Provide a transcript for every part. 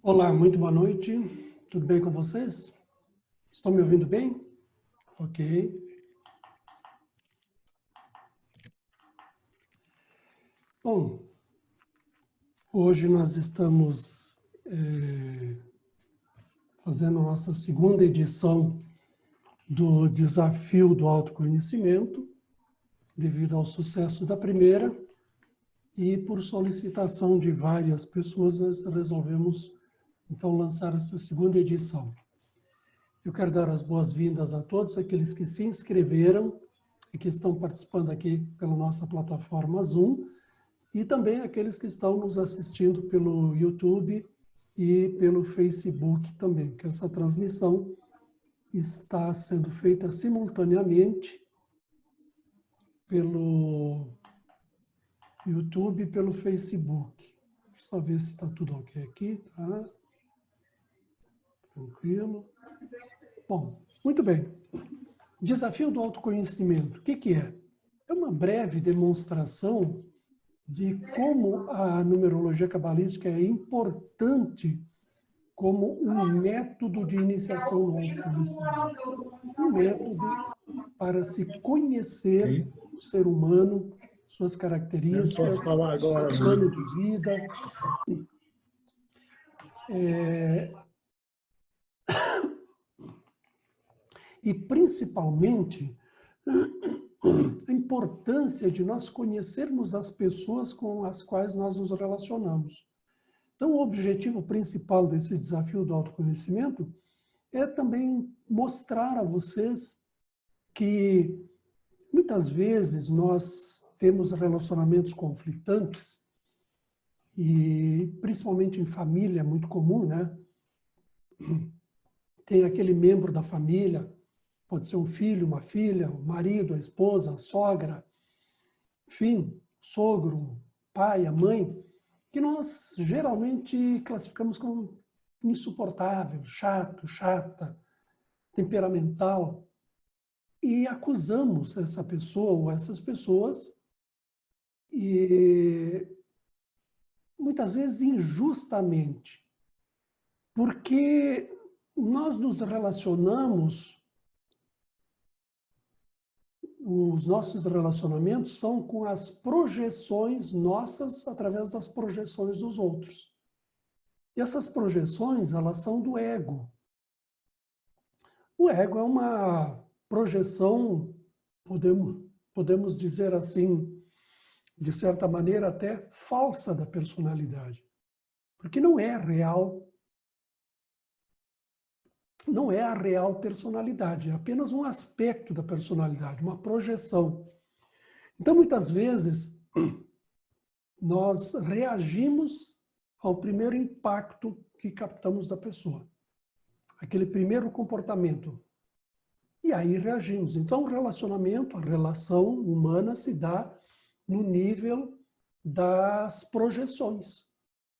Olá, muito boa noite. Tudo bem com vocês? Estão me ouvindo bem? Ok. Bom, hoje nós estamos fazendo a nossa segunda edição do Desafio do Autoconhecimento, devido ao sucesso da primeira, e por solicitação de várias pessoas, nós resolvemos, então, lançar essa segunda edição. Eu quero dar as boas-vindas a todos aqueles que se inscreveram e que estão participando aqui pela nossa plataforma Zoom, e também aqueles que estão nos assistindo pelo YouTube e pelo Facebook também, porque essa transmissão está sendo feita simultaneamente pelo YouTube e pelo Facebook. Deixa eu só ver se está tudo ok aqui, tá? Tranquilo. Bom, muito bem. Desafio do autoconhecimento, o que que é? É uma breve demonstração de como a numerologia cabalística é importante como um método de iniciação no autoconhecimento. Um método para se conhecer o ser humano, suas características, plano de vida. E, principalmente, a importância de nós conhecermos as pessoas com as quais nós nos relacionamos. Então, o objetivo principal desse desafio do autoconhecimento é também mostrar a vocês que, muitas vezes, nós temos relacionamentos conflitantes, e principalmente em família, é muito comum, né? Tem aquele membro da família, pode ser um filho, uma filha, o marido, a esposa, a sogra, enfim, sogro, o pai, a mãe, que nós geralmente classificamos como insuportável, chato, chata, temperamental, e acusamos essa pessoa ou essas pessoas, e muitas vezes injustamente, porque nós nos relacionamos. Os nossos relacionamentos são com as projeções nossas através das projeções dos outros. E essas projeções, elas são do ego. O ego é uma projeção, podemos dizer assim, de certa maneira até falsa da personalidade. Porque não é real. Não é a real personalidade, é apenas um aspecto da personalidade, uma projeção. Então, muitas vezes, nós reagimos ao primeiro impacto que captamos da pessoa, aquele primeiro comportamento. E aí reagimos. Então, o relacionamento, a relação humana se dá no nível das projeções.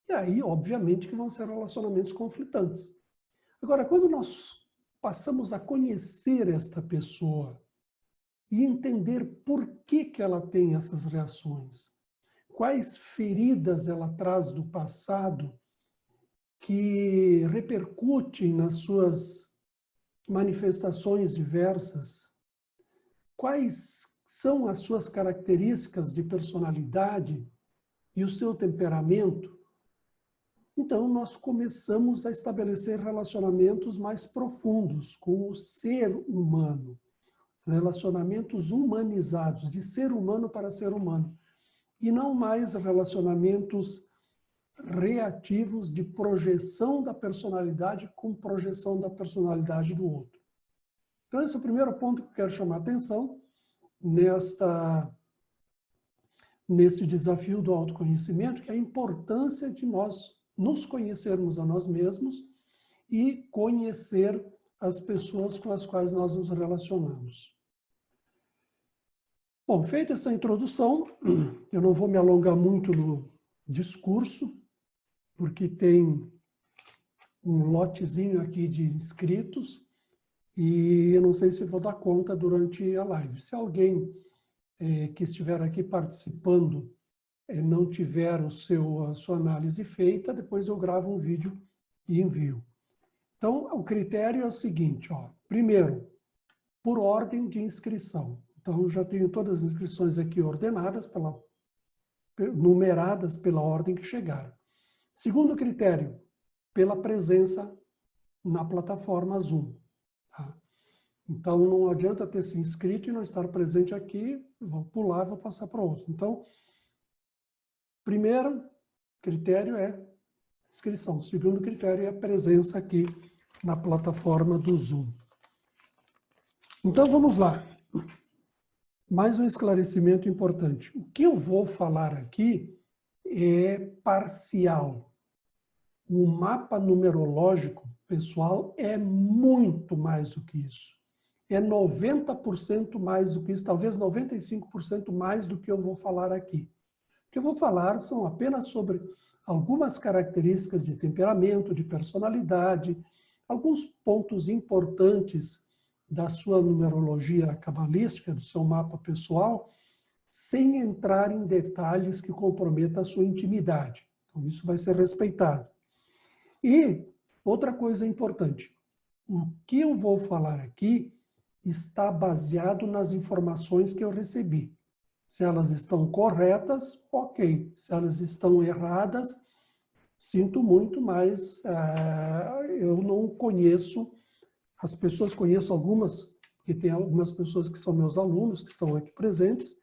E aí, obviamente, que vão ser relacionamentos conflitantes. Agora, quando nós passamos a conhecer esta pessoa e entender por que ela tem essas reações, quais feridas ela traz do passado que repercutem nas suas manifestações diversas, quais são as suas características de personalidade e o seu temperamento, então nós começamos a estabelecer relacionamentos mais profundos com o ser humano, relacionamentos humanizados, de ser humano para ser humano, e não mais relacionamentos reativos de projeção da personalidade com projeção da personalidade do outro. Então, esse é o primeiro ponto que eu quero chamar a atenção nesse desafio do autoconhecimento, que é a importância de nós nos conhecermos a nós mesmos e conhecer as pessoas com as quais nós nos relacionamos. Bom, feita essa introdução, eu não vou me alongar muito no discurso, porque tem um lotezinho aqui de inscritos e eu não sei se vou dar conta durante a live. Se alguém que estiver aqui participando não tiver a sua análise feita, depois eu gravo um vídeo e envio. Então, o critério é o seguinte, ó. Primeiro, por ordem de inscrição. Então, eu já tenho todas as inscrições aqui ordenadas, numeradas pela ordem que chegaram. Segundo critério, pela presença na plataforma Zoom. Tá? Então, não adianta ter se inscrito e não estar presente aqui, vou pular, vou passar para outro. Então, primeiro critério é inscrição. Segundo critério é a presença aqui na plataforma do Zoom. Então, vamos lá. Mais um esclarecimento importante. O que eu vou falar aqui é parcial. O mapa numerológico, pessoal, é muito mais do que isso. É 90% mais do que isso, talvez 95% mais do que eu vou falar aqui. O que eu vou falar são apenas sobre algumas características de temperamento, de personalidade, alguns pontos importantes da sua numerologia cabalística, do seu mapa pessoal, sem entrar em detalhes que comprometam a sua intimidade. Então, isso vai ser respeitado. E outra coisa importante, o que eu vou falar aqui está baseado nas informações que eu recebi. Se elas estão corretas, ok. Se elas estão erradas, sinto muito, mas eu não conheço. As pessoas, conheço algumas, porque tem algumas pessoas que são meus alunos, que estão aqui presentes,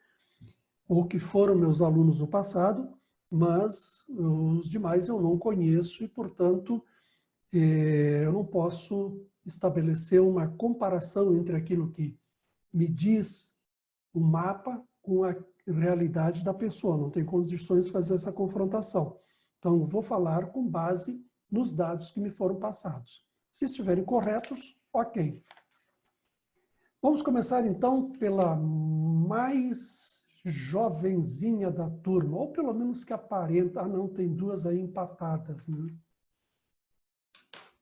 ou que foram meus alunos no passado, mas os demais eu não conheço e, portanto, eu não posso estabelecer uma comparação entre aquilo que me diz o mapa com a realidade da pessoa. Não tem condições de fazer essa confrontação. Então, vou falar com base nos dados que me foram passados. Se estiverem corretos, ok. Vamos começar, então, pela mais jovenzinha da turma, ou pelo menos que aparenta. Ah, não, tem duas aí empatadas, né?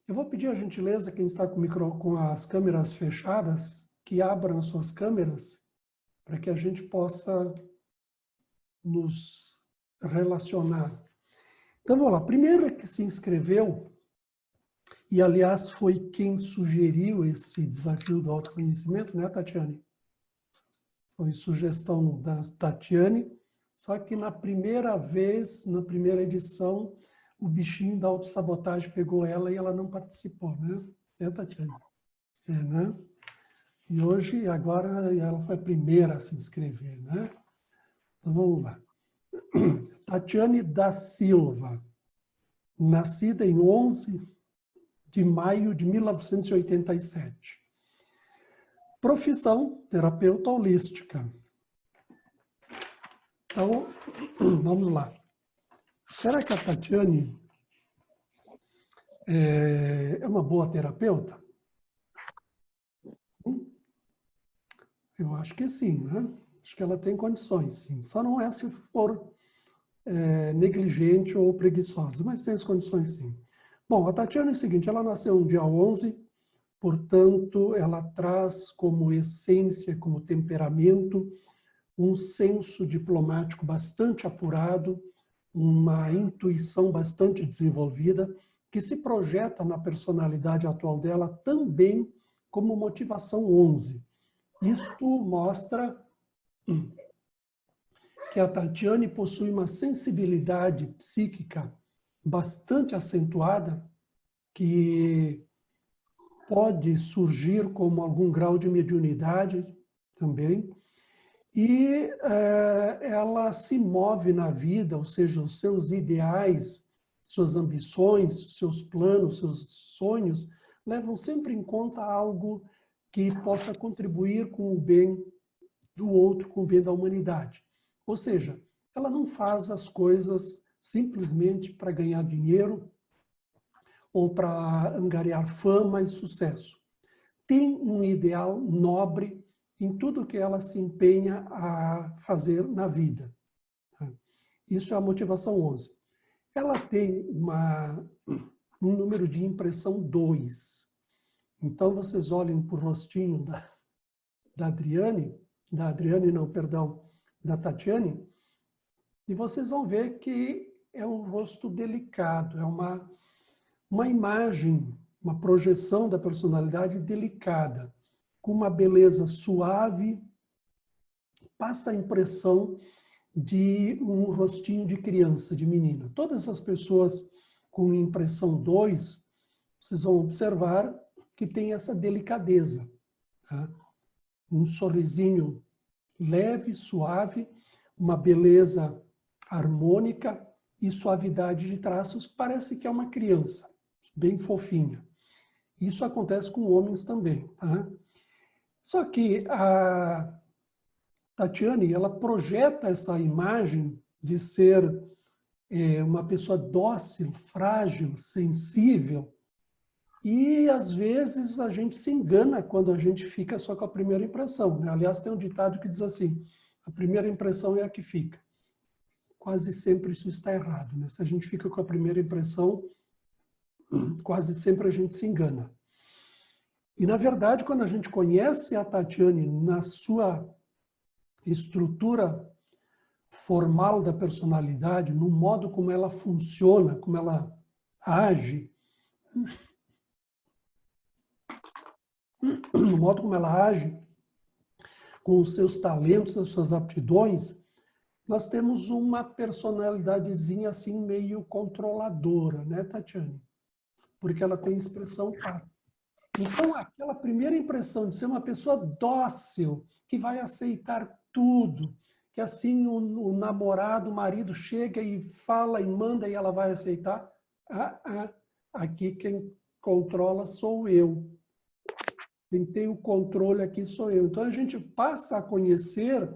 Eu vou pedir a gentileza, quem está com as câmeras fechadas, que abram as suas câmeras, para que a gente possa nos relacionar. Então, vamos lá. Primeiro que se inscreveu, e, aliás, foi quem sugeriu esse desafio do autoconhecimento, né, Tatiane? Foi sugestão da Tatiane, só que na primeira vez, na primeira edição, o bichinho da autossabotagem pegou ela e ela não participou, né? É, Tatiane? É, né? E hoje, agora, ela foi a primeira a se inscrever, né? Então, vamos lá. Tatiane da Silva, nascida em 11 de maio de 1987. Profissão, terapeuta holística. Então, vamos lá. Será que a Tatiane é uma boa terapeuta? Eu acho que sim, né? Acho que ela tem condições, sim. Só não é se for negligente ou preguiçosa, mas tem as condições, sim. Bom, a Tatiane é o seguinte, ela nasceu no dia 11, portanto, ela traz como essência, como temperamento, um senso diplomático bastante apurado, uma intuição bastante desenvolvida, que se projeta na personalidade atual dela também como motivação 11. Isto mostra que a Tatiane possui uma sensibilidade psíquica bastante acentuada, que pode surgir como algum grau de mediunidade também, e ela se move na vida, ou seja, os seus ideais, suas ambições, seus planos, seus sonhos, levam sempre em conta algo que possa contribuir com o bem do outro, com o bem da humanidade. Ou seja, ela não faz as coisas simplesmente para ganhar dinheiro ou para angariar fama e sucesso. Tem um ideal nobre em tudo que ela se empenha a fazer na vida. Isso é a motivação 11. Ela tem um número de impressão 2. Então, vocês olhem para o rostinho da Tatiane, e vocês vão ver que é um rosto delicado, é uma uma imagem, uma projeção da personalidade delicada, com uma beleza suave, passa a impressão de um rostinho de criança, de menina. Todas as pessoas com impressão 2, vocês vão observar que tem essa delicadeza. Tá? Um sorrisinho leve, suave, uma beleza harmônica e suavidade de traços, parece que é uma criança, bem fofinha. Isso acontece com homens também. Tá? Só que a Tatiane, ela projeta essa imagem de ser uma pessoa dócil, frágil, sensível, e às vezes a gente se engana quando a gente fica só com a primeira impressão. Né? Aliás, tem um ditado que diz assim, a primeira impressão é a que fica. Quase sempre isso está errado. Né? Se a gente fica com a primeira impressão, quase sempre a gente se engana. E, na verdade, quando a gente conhece a Tatiane na sua estrutura formal da personalidade, no modo como ela funciona, como ela age, no modo como ela age, com os seus talentos, as suas aptidões, nós temos uma personalidadezinha assim meio controladora, né, Tatiane? Porque ela tem expressão 4. Então, aquela primeira impressão de ser uma pessoa dócil, que vai aceitar tudo, que assim o namorado, o marido chega e fala e manda e ela vai aceitar, aqui quem controla sou eu. Quem tem o controle aqui sou eu. Então, a gente passa a conhecer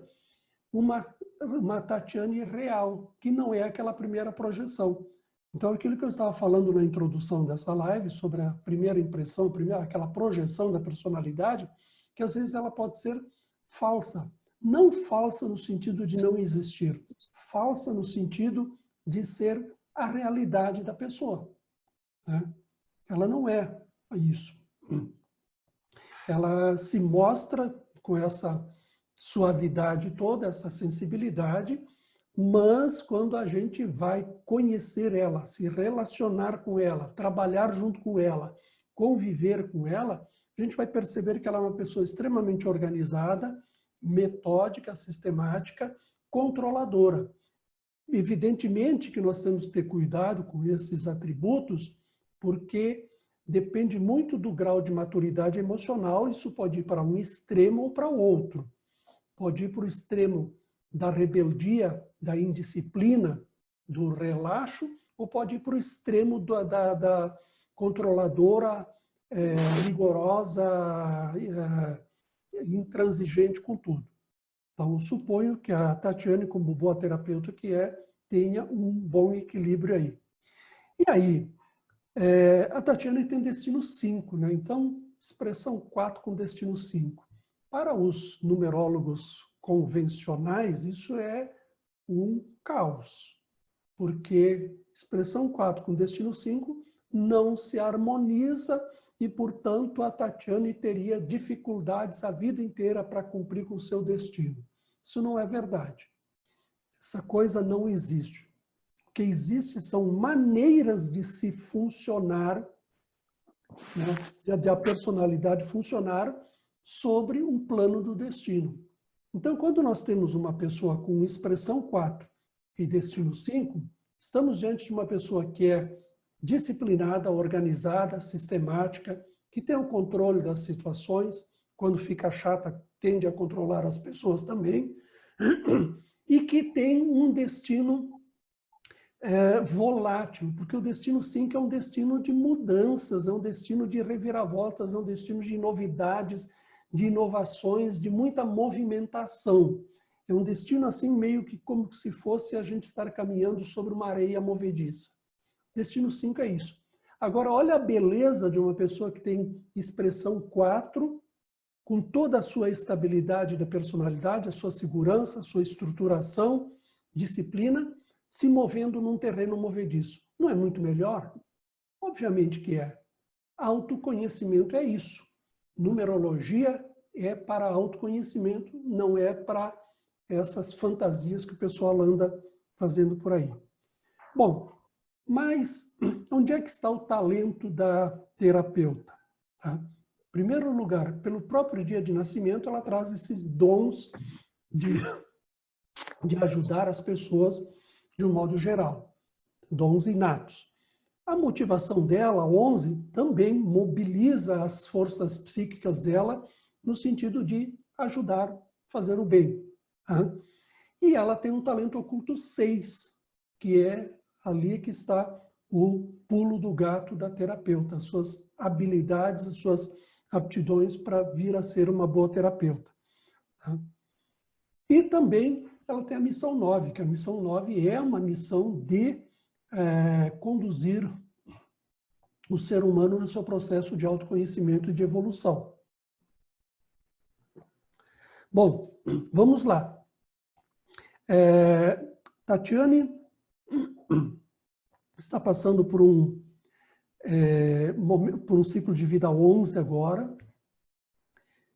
uma Tatiane real, que não é aquela primeira projeção. Então, aquilo que eu estava falando na introdução dessa live, sobre a primeira impressão, aquela projeção da personalidade, que às vezes ela pode ser falsa. Não falsa no sentido de não existir, falsa no sentido de ser a realidade da pessoa. Né? Ela não é isso. Ela se mostra com essa suavidade toda, essa sensibilidade, mas quando a gente vai conhecer ela, se relacionar com ela, trabalhar junto com ela, conviver com ela, a gente vai perceber que ela é uma pessoa extremamente organizada, metódica, sistemática, controladora. Evidentemente que nós temos que ter cuidado com esses atributos, porque depende muito do grau de maturidade emocional, isso pode ir para um extremo ou para o outro. Pode ir para o extremo da rebeldia, da indisciplina, do relaxo, ou pode ir para o extremo da controladora, rigorosa, intransigente com tudo. Então, eu suponho que a Tatiane, como boa terapeuta que é, tenha um bom equilíbrio aí. E aí, a Tatiane tem destino 5, né? Então, expressão 4 com destino 5. Para os numerólogos convencionais, isso é um caos, porque expressão 4 com destino 5 não se harmoniza e, portanto, a Tatiane teria dificuldades a vida inteira para cumprir com o seu destino. Isso não é verdade. Essa coisa não existe. O que existe são maneiras de se funcionar, né, de a personalidade funcionar sobre um plano do destino. Então, quando nós temos uma pessoa com expressão 4 e destino 5, estamos diante de uma pessoa que é disciplinada, organizada, sistemática, que tem o controle das situações, quando fica chata, tende a controlar as pessoas também, e que tem um destino volátil, porque o destino 5 é um destino de mudanças, é um destino de reviravoltas, é um destino de novidades, de inovações, de muita movimentação. É um destino assim meio que como se fosse a gente estar caminhando sobre uma areia movediça. Destino 5 é isso. Agora, olha a beleza de uma pessoa que tem expressão 4, com toda a sua estabilidade da personalidade, a sua segurança, a sua estruturação, disciplina, se movendo num terreno movediço. Não é muito melhor? Obviamente que é. Autoconhecimento é isso. Numerologia é para autoconhecimento, não é para essas fantasias que o pessoal anda fazendo por aí. Bom, Mas onde é que está o talento da terapeuta? Tá? Em primeiro lugar, pelo próprio dia de nascimento, ela traz esses dons de ajudar as pessoas de um modo geral, dons inatos. A motivação dela, 11, também mobiliza as forças psíquicas dela no sentido de ajudar, fazer o bem. Tá? E ela tem um talento oculto 6, que é ali que está o pulo do gato da terapeuta, as suas habilidades, as suas aptidões para vir a ser uma boa terapeuta. Tá? E também ela tem a missão 9, que a missão 9 é uma missão de conduzir o ser humano no seu processo de autoconhecimento e de evolução. Bom, vamos lá. Tatiane está passando por um ciclo de vida 11 agora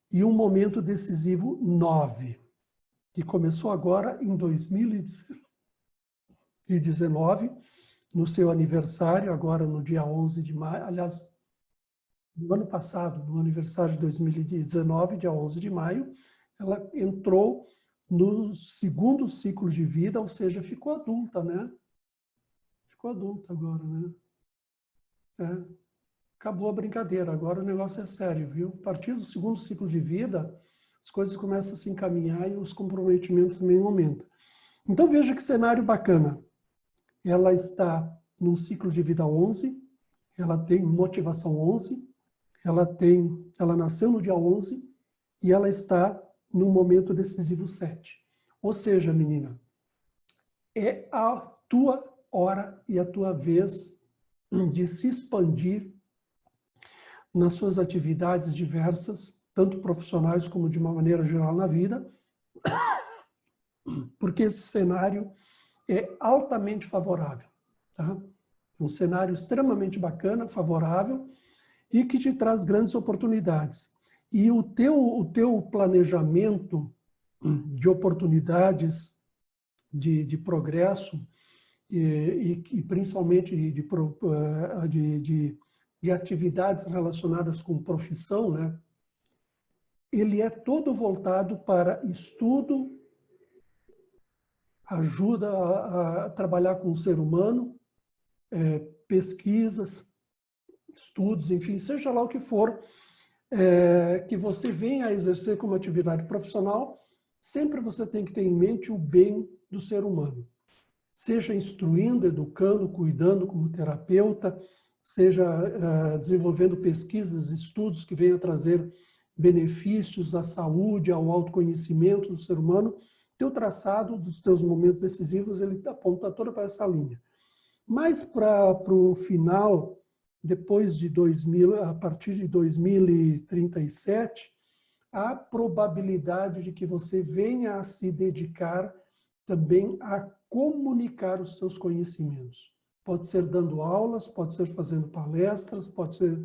e um momento decisivo 9, que começou agora em 2019, no seu aniversário, agora no dia 11 de maio, aliás, no ano passado, no aniversário de 2019, dia 11 de maio, ela entrou no segundo ciclo de vida, ou seja, ficou adulta, né? Ficou adulta agora, né? Acabou a brincadeira, agora o negócio é sério, viu? A partir do segundo ciclo de vida, as coisas começam a se encaminhar e os comprometimentos também aumentam. Então veja que cenário bacana. Ela está num ciclo de vida 11, ela tem motivação 11, ela nasceu no dia 11 e ela está no momento decisivo 7. Ou seja, menina, é a tua hora e a tua vez de se expandir nas suas atividades diversas, tanto profissionais como de uma maneira geral na vida, porque esse cenário é altamente favorável. Tá? Um cenário extremamente bacana, favorável, e que te traz grandes oportunidades. E o teu planejamento de oportunidades de progresso e principalmente de atividades relacionadas com profissão, né? Ele é todo voltado para estudo, ajuda a trabalhar com o ser humano, pesquisas, estudos, enfim, seja lá o que for, que você venha a exercer como atividade profissional, sempre você tem que ter em mente o bem do ser humano. Seja instruindo, educando, cuidando como terapeuta, seja desenvolvendo pesquisas, estudos que venham a trazer benefícios à saúde, ao autoconhecimento do ser humano. Teu traçado dos teus momentos decisivos, ele aponta toda para essa linha. Mas para o final, depois de a partir de 2037, há probabilidade de que você venha a se dedicar também a comunicar os seus conhecimentos. Pode ser dando aulas, pode ser fazendo palestras, pode ser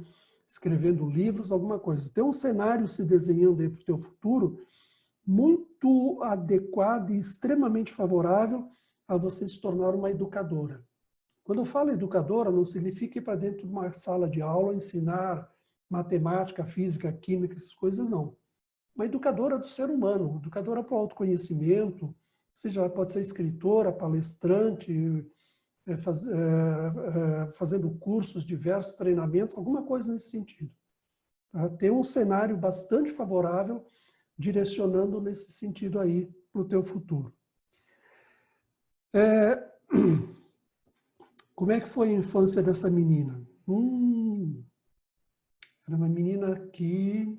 escrevendo livros, alguma coisa. Tem um cenário se desenhando aí para o teu futuro muito adequado e extremamente favorável a você se tornar uma educadora. Quando eu falo educadora, não significa ir para dentro de uma sala de aula ensinar matemática, física, química, essas coisas, não. Uma educadora do ser humano, educadora para o autoconhecimento, seja, ela pode ser escritora, palestrante, fazendo cursos, diversos treinamentos, alguma coisa nesse sentido. Tá? Tem um cenário bastante favorável direcionando nesse sentido aí para o teu futuro. Como é que foi a infância dessa menina? Era uma menina que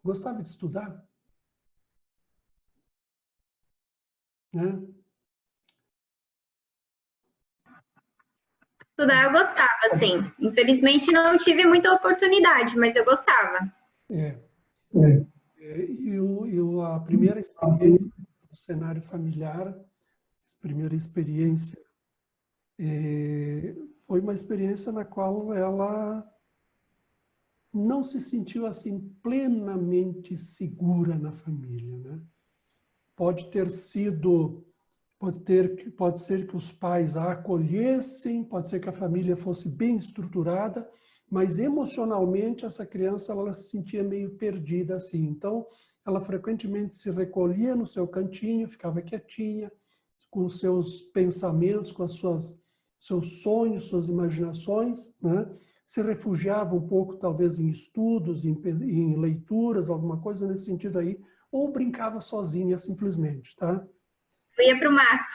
gostava de estudar, né? Estudar eu gostava, sim. Infelizmente não tive muita oportunidade, mas eu gostava. A primeira experiência do cenário familiar, a primeira experiência, foi uma experiência na qual ela não se sentiu assim plenamente segura na família, né? Pode ter sido pode ser que os pais a acolhessem, pode ser que a família fosse bem estruturada, mas emocionalmente essa criança ela se sentia meio perdida assim. Então, ela frequentemente se recolhia no seu cantinho, ficava quietinha, com os seus pensamentos, com seus sonhos, suas imaginações, né? Se refugiava um pouco, talvez, em estudos, em leituras, alguma coisa nesse sentido aí, ou brincava sozinha, simplesmente, tá? Eu ia para o mato.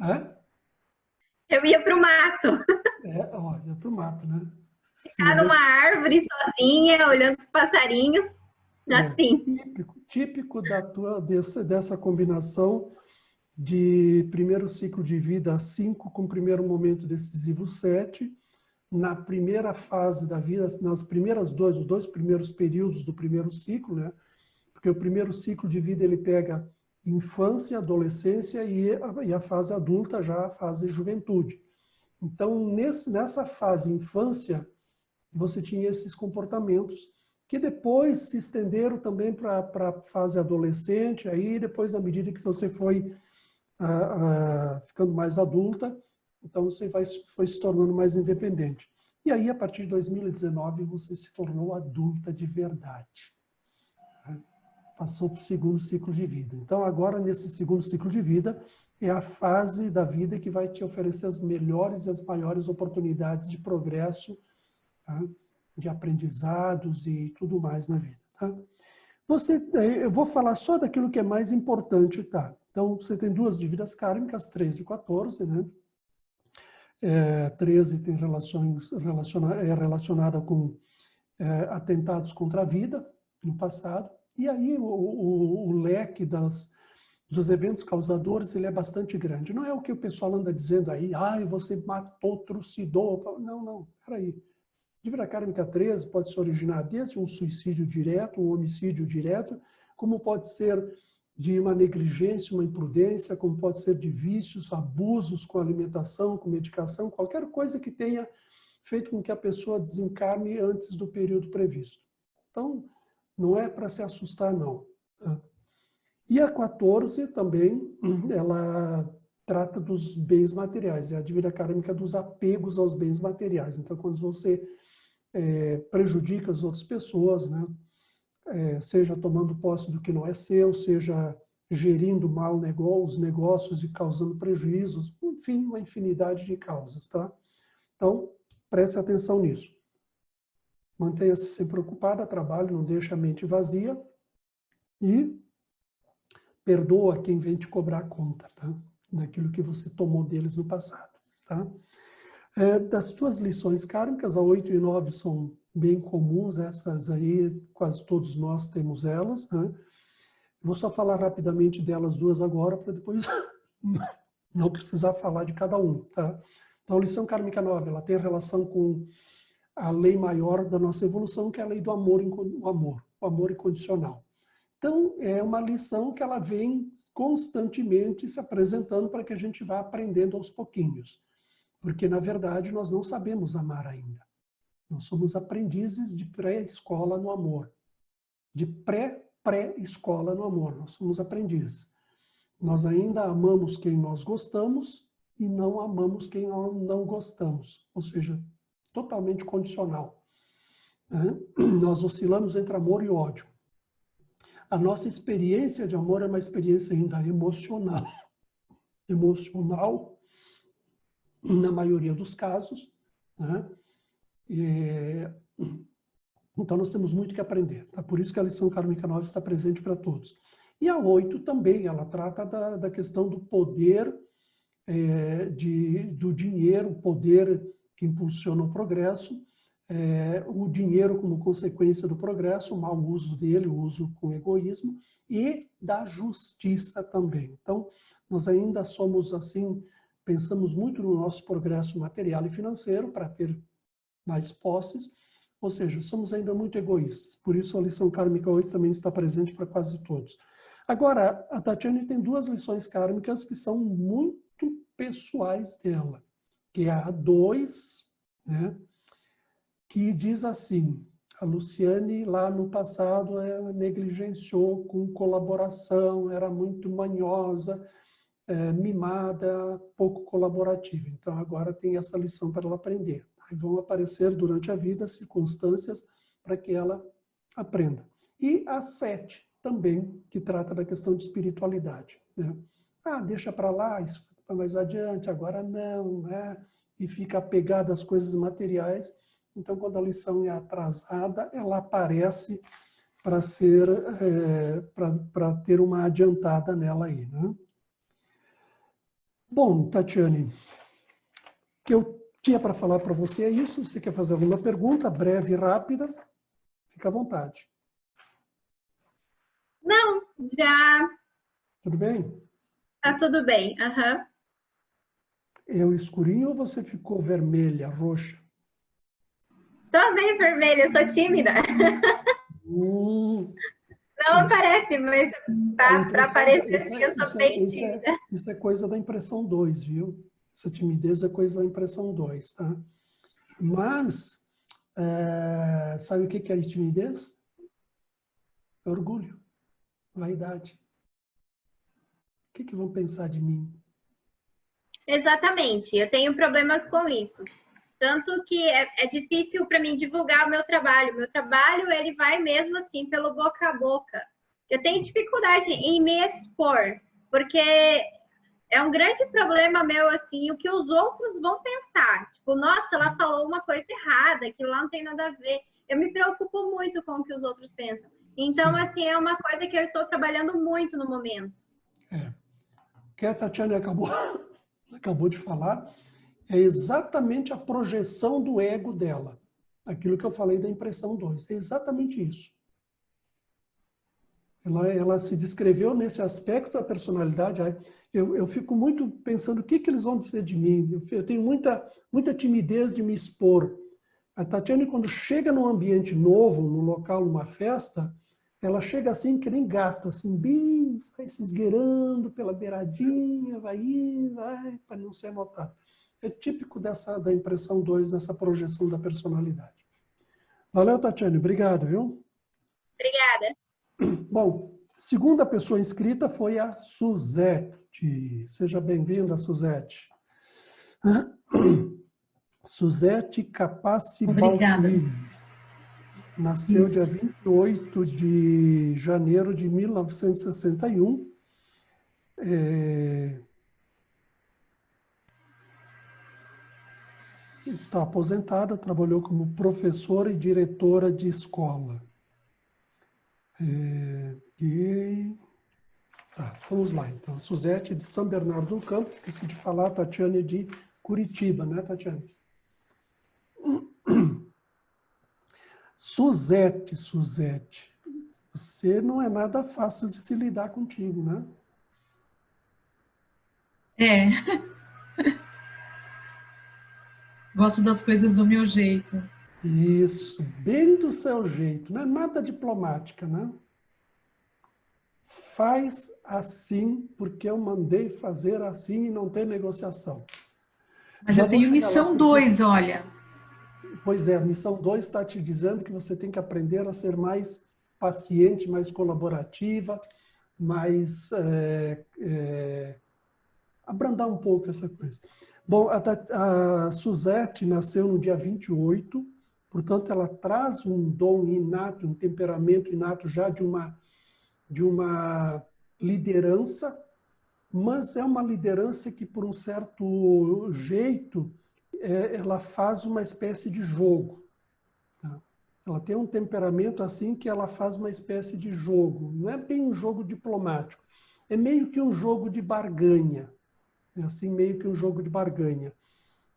É? Eu ia para o mato. Ó, ia pro mato, né? Se Ficar numa árvore sozinha, olhando os passarinhos, assim. típico dessa combinação de primeiro ciclo de vida 5 com primeiro momento decisivo 7, na primeira fase da vida, os dois primeiros períodos do primeiro ciclo, né? Porque o primeiro ciclo de vida ele pega infância, adolescência e a fase adulta, já a fase juventude. Então, nessa fase infância, você tinha esses comportamentos que depois se estenderam também para a fase adolescente, aí depois, na medida que você foi ficando mais adulta, então você foi se tornando mais independente. E aí, a partir de 2019, você se tornou adulta de verdade. Passou para o segundo ciclo de vida. Então, agora, nesse segundo ciclo de vida, é a fase da vida que vai te oferecer as melhores e as maiores oportunidades de progresso, tá? De aprendizados e tudo mais na vida. Tá? Eu vou falar só daquilo que é mais importante, tá? Então, você tem duas dívidas kármicas, 13 e 14, né? 13 tem é relacionada com atentados contra a vida no passado. E aí o leque dos eventos causadores ele é bastante grande. Não é o que o pessoal anda dizendo aí, você matou, trucidou. Não, não, peraí. Dívida kármica 13 pode se originar desde um suicídio direto, um homicídio direto, como pode ser de uma negligência, uma imprudência, como pode ser de vícios, abusos com alimentação, com medicação, qualquer coisa que tenha feito com que a pessoa desencarne antes do período previsto. Então, não é para se assustar, não. Tá? E a 14 também, ela trata dos bens materiais, é a dívida kármica dos apegos aos bens materiais. Então, quando você prejudica as outras pessoas, né? Seja tomando posse do que não é seu, seja gerindo mal os negócios e causando prejuízos, enfim, uma infinidade de causas, tá? Então, preste atenção nisso. Mantenha-se sempre preocupada, trabalhe, não deixe a mente vazia e perdoa quem vem te cobrar a conta, tá? Daquilo que você tomou deles no passado, tá? Das tuas lições kármicas, a 8 e 9 são bem comuns, essas aí, quase todos nós temos elas, né? Vou só falar rapidamente delas duas agora, para depois não precisar falar de cada um, tá? Então, a lição kármica 9, ela tem relação com a lei maior da nossa evolução, que é a lei do amor, o amor incondicional. Então, é uma lição que ela vem constantemente se apresentando para que a gente vá aprendendo aos pouquinhos. Porque, na verdade, nós não sabemos amar ainda. Nós somos aprendizes de pré-escola no amor. De pré-escola no amor. Nós somos aprendizes. Nós ainda amamos quem nós gostamos e não amamos quem nós não gostamos. Ou seja, totalmente condicional. Nós oscilamos entre amor e ódio. A nossa experiência de amor é uma experiência ainda emocional. Emocional, na maioria dos casos, né? Então, nós temos muito que aprender. Tá? Por isso que a lição kármica 9 está presente para todos. E a 8 também, ela trata da questão do poder do dinheiro, o poder que impulsiona o progresso, o dinheiro como consequência do progresso, o mau uso dele, o uso com egoísmo, e da justiça também. Então, nós ainda somos assim, pensamos muito no nosso progresso material e financeiro para ter mais posses, ou seja, somos ainda muito egoístas. Por isso a lição kármica 8 também está presente para quase todos. Agora, a Tatiane tem duas lições kármicas que são muito pessoais dela, que é a 2, né, que diz assim, a Luciane lá no passado negligenciou com colaboração, era muito manhosa, mimada, pouco colaborativa. Então, agora tem essa lição para ela aprender. Aí vão aparecer durante a vida circunstâncias para que ela aprenda. E a 7 também, que trata da questão de espiritualidade, né? Ah, deixa para lá, isso fica mais adiante, agora não, né? E fica apegada às coisas materiais. Então, quando a lição é atrasada, ela aparece para ser, para ter uma adiantada nela aí, né? Bom, Tatiane, o que eu tinha para falar para você é isso. Você quer fazer alguma pergunta breve e rápida? Fica à vontade. Não, já Tudo bem? tá tudo bem. Aham. É o escurinho ou você ficou vermelha, roxa? Tô bem vermelha, eu sou tímida. Hum, Não aparece, mas a para impressão, aparecer assim, eu sou bem tímida. isso é coisa da impressão 2, viu? Essa timidez é coisa da impressão 2, tá? Mas, sabe o que é timidez? É orgulho, vaidade. O que vão pensar de mim? Exatamente, eu tenho problemas com isso. Tanto que é difícil para mim divulgar o meu trabalho. Meu trabalho, ele vai mesmo assim, pelo boca a boca. Eu tenho dificuldade em me expor, porque é um grande problema meu, assim, o que os outros vão pensar. Tipo, nossa, ela falou uma coisa errada, aquilo lá não tem nada a ver. Eu me preocupo muito com o que os outros pensam. Então, Sim. assim, é uma coisa que eu estou trabalhando muito no momento. O que a Tatiana acabou de falar é exatamente a projeção do ego dela. Aquilo que eu falei da impressão 2. É exatamente isso. Ela se descreveu nesse aspecto da personalidade. Eu fico muito pensando o que eles vão dizer de mim. Eu tenho muita timidez de me expor. A Tatiana, quando chega num ambiente novo, num local, numa festa, ela chega assim, que nem gato, assim, bem, vai se esgueirando pela beiradinha, vai indo, vai, para não ser notado. É típico da impressão 2, dessa projeção da personalidade. Valeu, Tatiana. Obrigado, viu? Obrigada. Bom, segunda pessoa inscrita foi a Suzete. Seja bem-vinda, Suzete. Suzete Capaci Obrigada. Balduini. Nasceu Isso. dia 28 de janeiro de 1961. Está aposentada, trabalhou como professora e diretora de escola. Tá, vamos lá, então. Suzete de São Bernardo do Campo, esqueci de falar, Tatiane de Curitiba, né, Tatiane? Suzete, você não é nada fácil de se lidar contigo, né? É. Gosto das coisas do meu jeito. Isso, bem do seu jeito, não é nada diplomática, né? Faz assim, porque eu mandei fazer assim e não tem negociação. Mas Já eu vou tenho chegar lá, missão porque... 2, olha. Pois é, a missão 2 está te dizendo que você tem que aprender a ser mais paciente, mais colaborativa, mais abrandar um pouco essa coisa. Bom, a Suzete nasceu no dia 28, portanto, ela traz um dom inato, um temperamento inato já de uma liderança, mas é uma liderança que, por um certo jeito, ela faz uma espécie de jogo. Tá? Ela tem um temperamento assim que ela faz uma espécie de jogo. Não é bem um jogo diplomático, é meio que um jogo de barganha. É assim, meio que um jogo de barganha.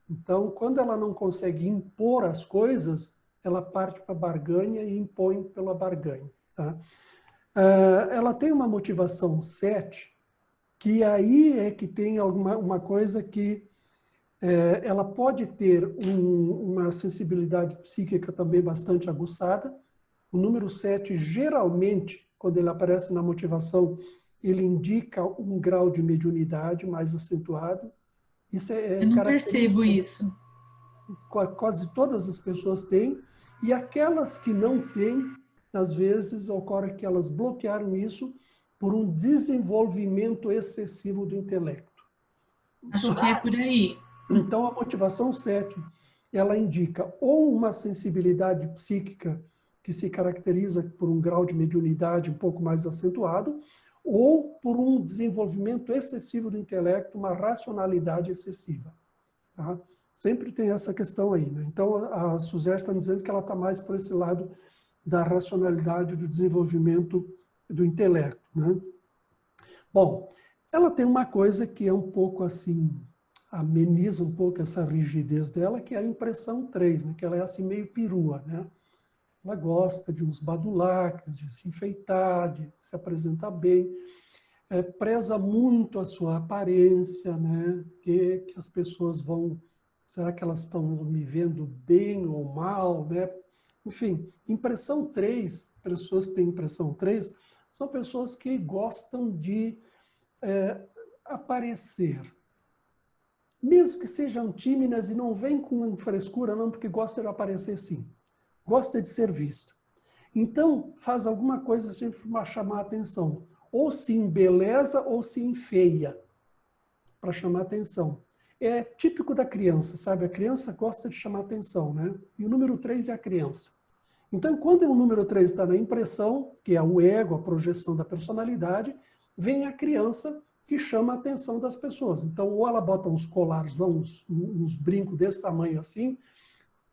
Então, quando ela não consegue impor as coisas, ela parte para a barganha e impõe pela barganha. Tá? Ela tem uma motivação 7, que aí é que tem uma coisa que ela pode ter uma sensibilidade psíquica também bastante aguçada. O número 7, geralmente, quando ele aparece na motivação, ele indica um grau de mediunidade mais acentuado. Isso é Eu não percebo característico, isso. quase todas as pessoas têm, e aquelas que não têm, às vezes ocorre que elas bloquearam isso por um desenvolvimento excessivo do intelecto. Acho que é por aí. Então, a motivação 7, ela indica ou uma sensibilidade psíquica que se caracteriza por um grau de mediunidade um pouco mais acentuado, ou por um desenvolvimento excessivo do intelecto, uma racionalidade excessiva. Tá? Sempre tem essa questão aí, né? Então, a Suzette está me dizendo que ela está mais por esse lado da racionalidade, do desenvolvimento do intelecto, né? Bom, ela tem uma coisa que é um pouco assim, ameniza um pouco essa rigidez dela, que é a impressão 3, né? Que ela é assim meio perua, né? Ela gosta de uns badulaques, de se enfeitar, de se apresentar bem, preza muito a sua aparência, né? Que as pessoas vão, será que elas estão me vendo bem ou mal, né? Enfim, impressão 3, pessoas que têm impressão 3, são pessoas que gostam de aparecer. Mesmo que sejam tímidas e não vêm com frescura, não, porque gostam de aparecer sim. Gosta de ser visto. Então, faz alguma coisa sempre para chamar a atenção. Ou se embeleza ou se enfeia para chamar a atenção. É típico da criança, sabe? A criança gosta de chamar a atenção, né? E o número 3 é a criança. Então, quando o número 3 está na impressão, que é o ego, a projeção da personalidade, vem a criança que chama a atenção das pessoas. Então, ou ela bota uns colarzão, uns brincos desse tamanho assim,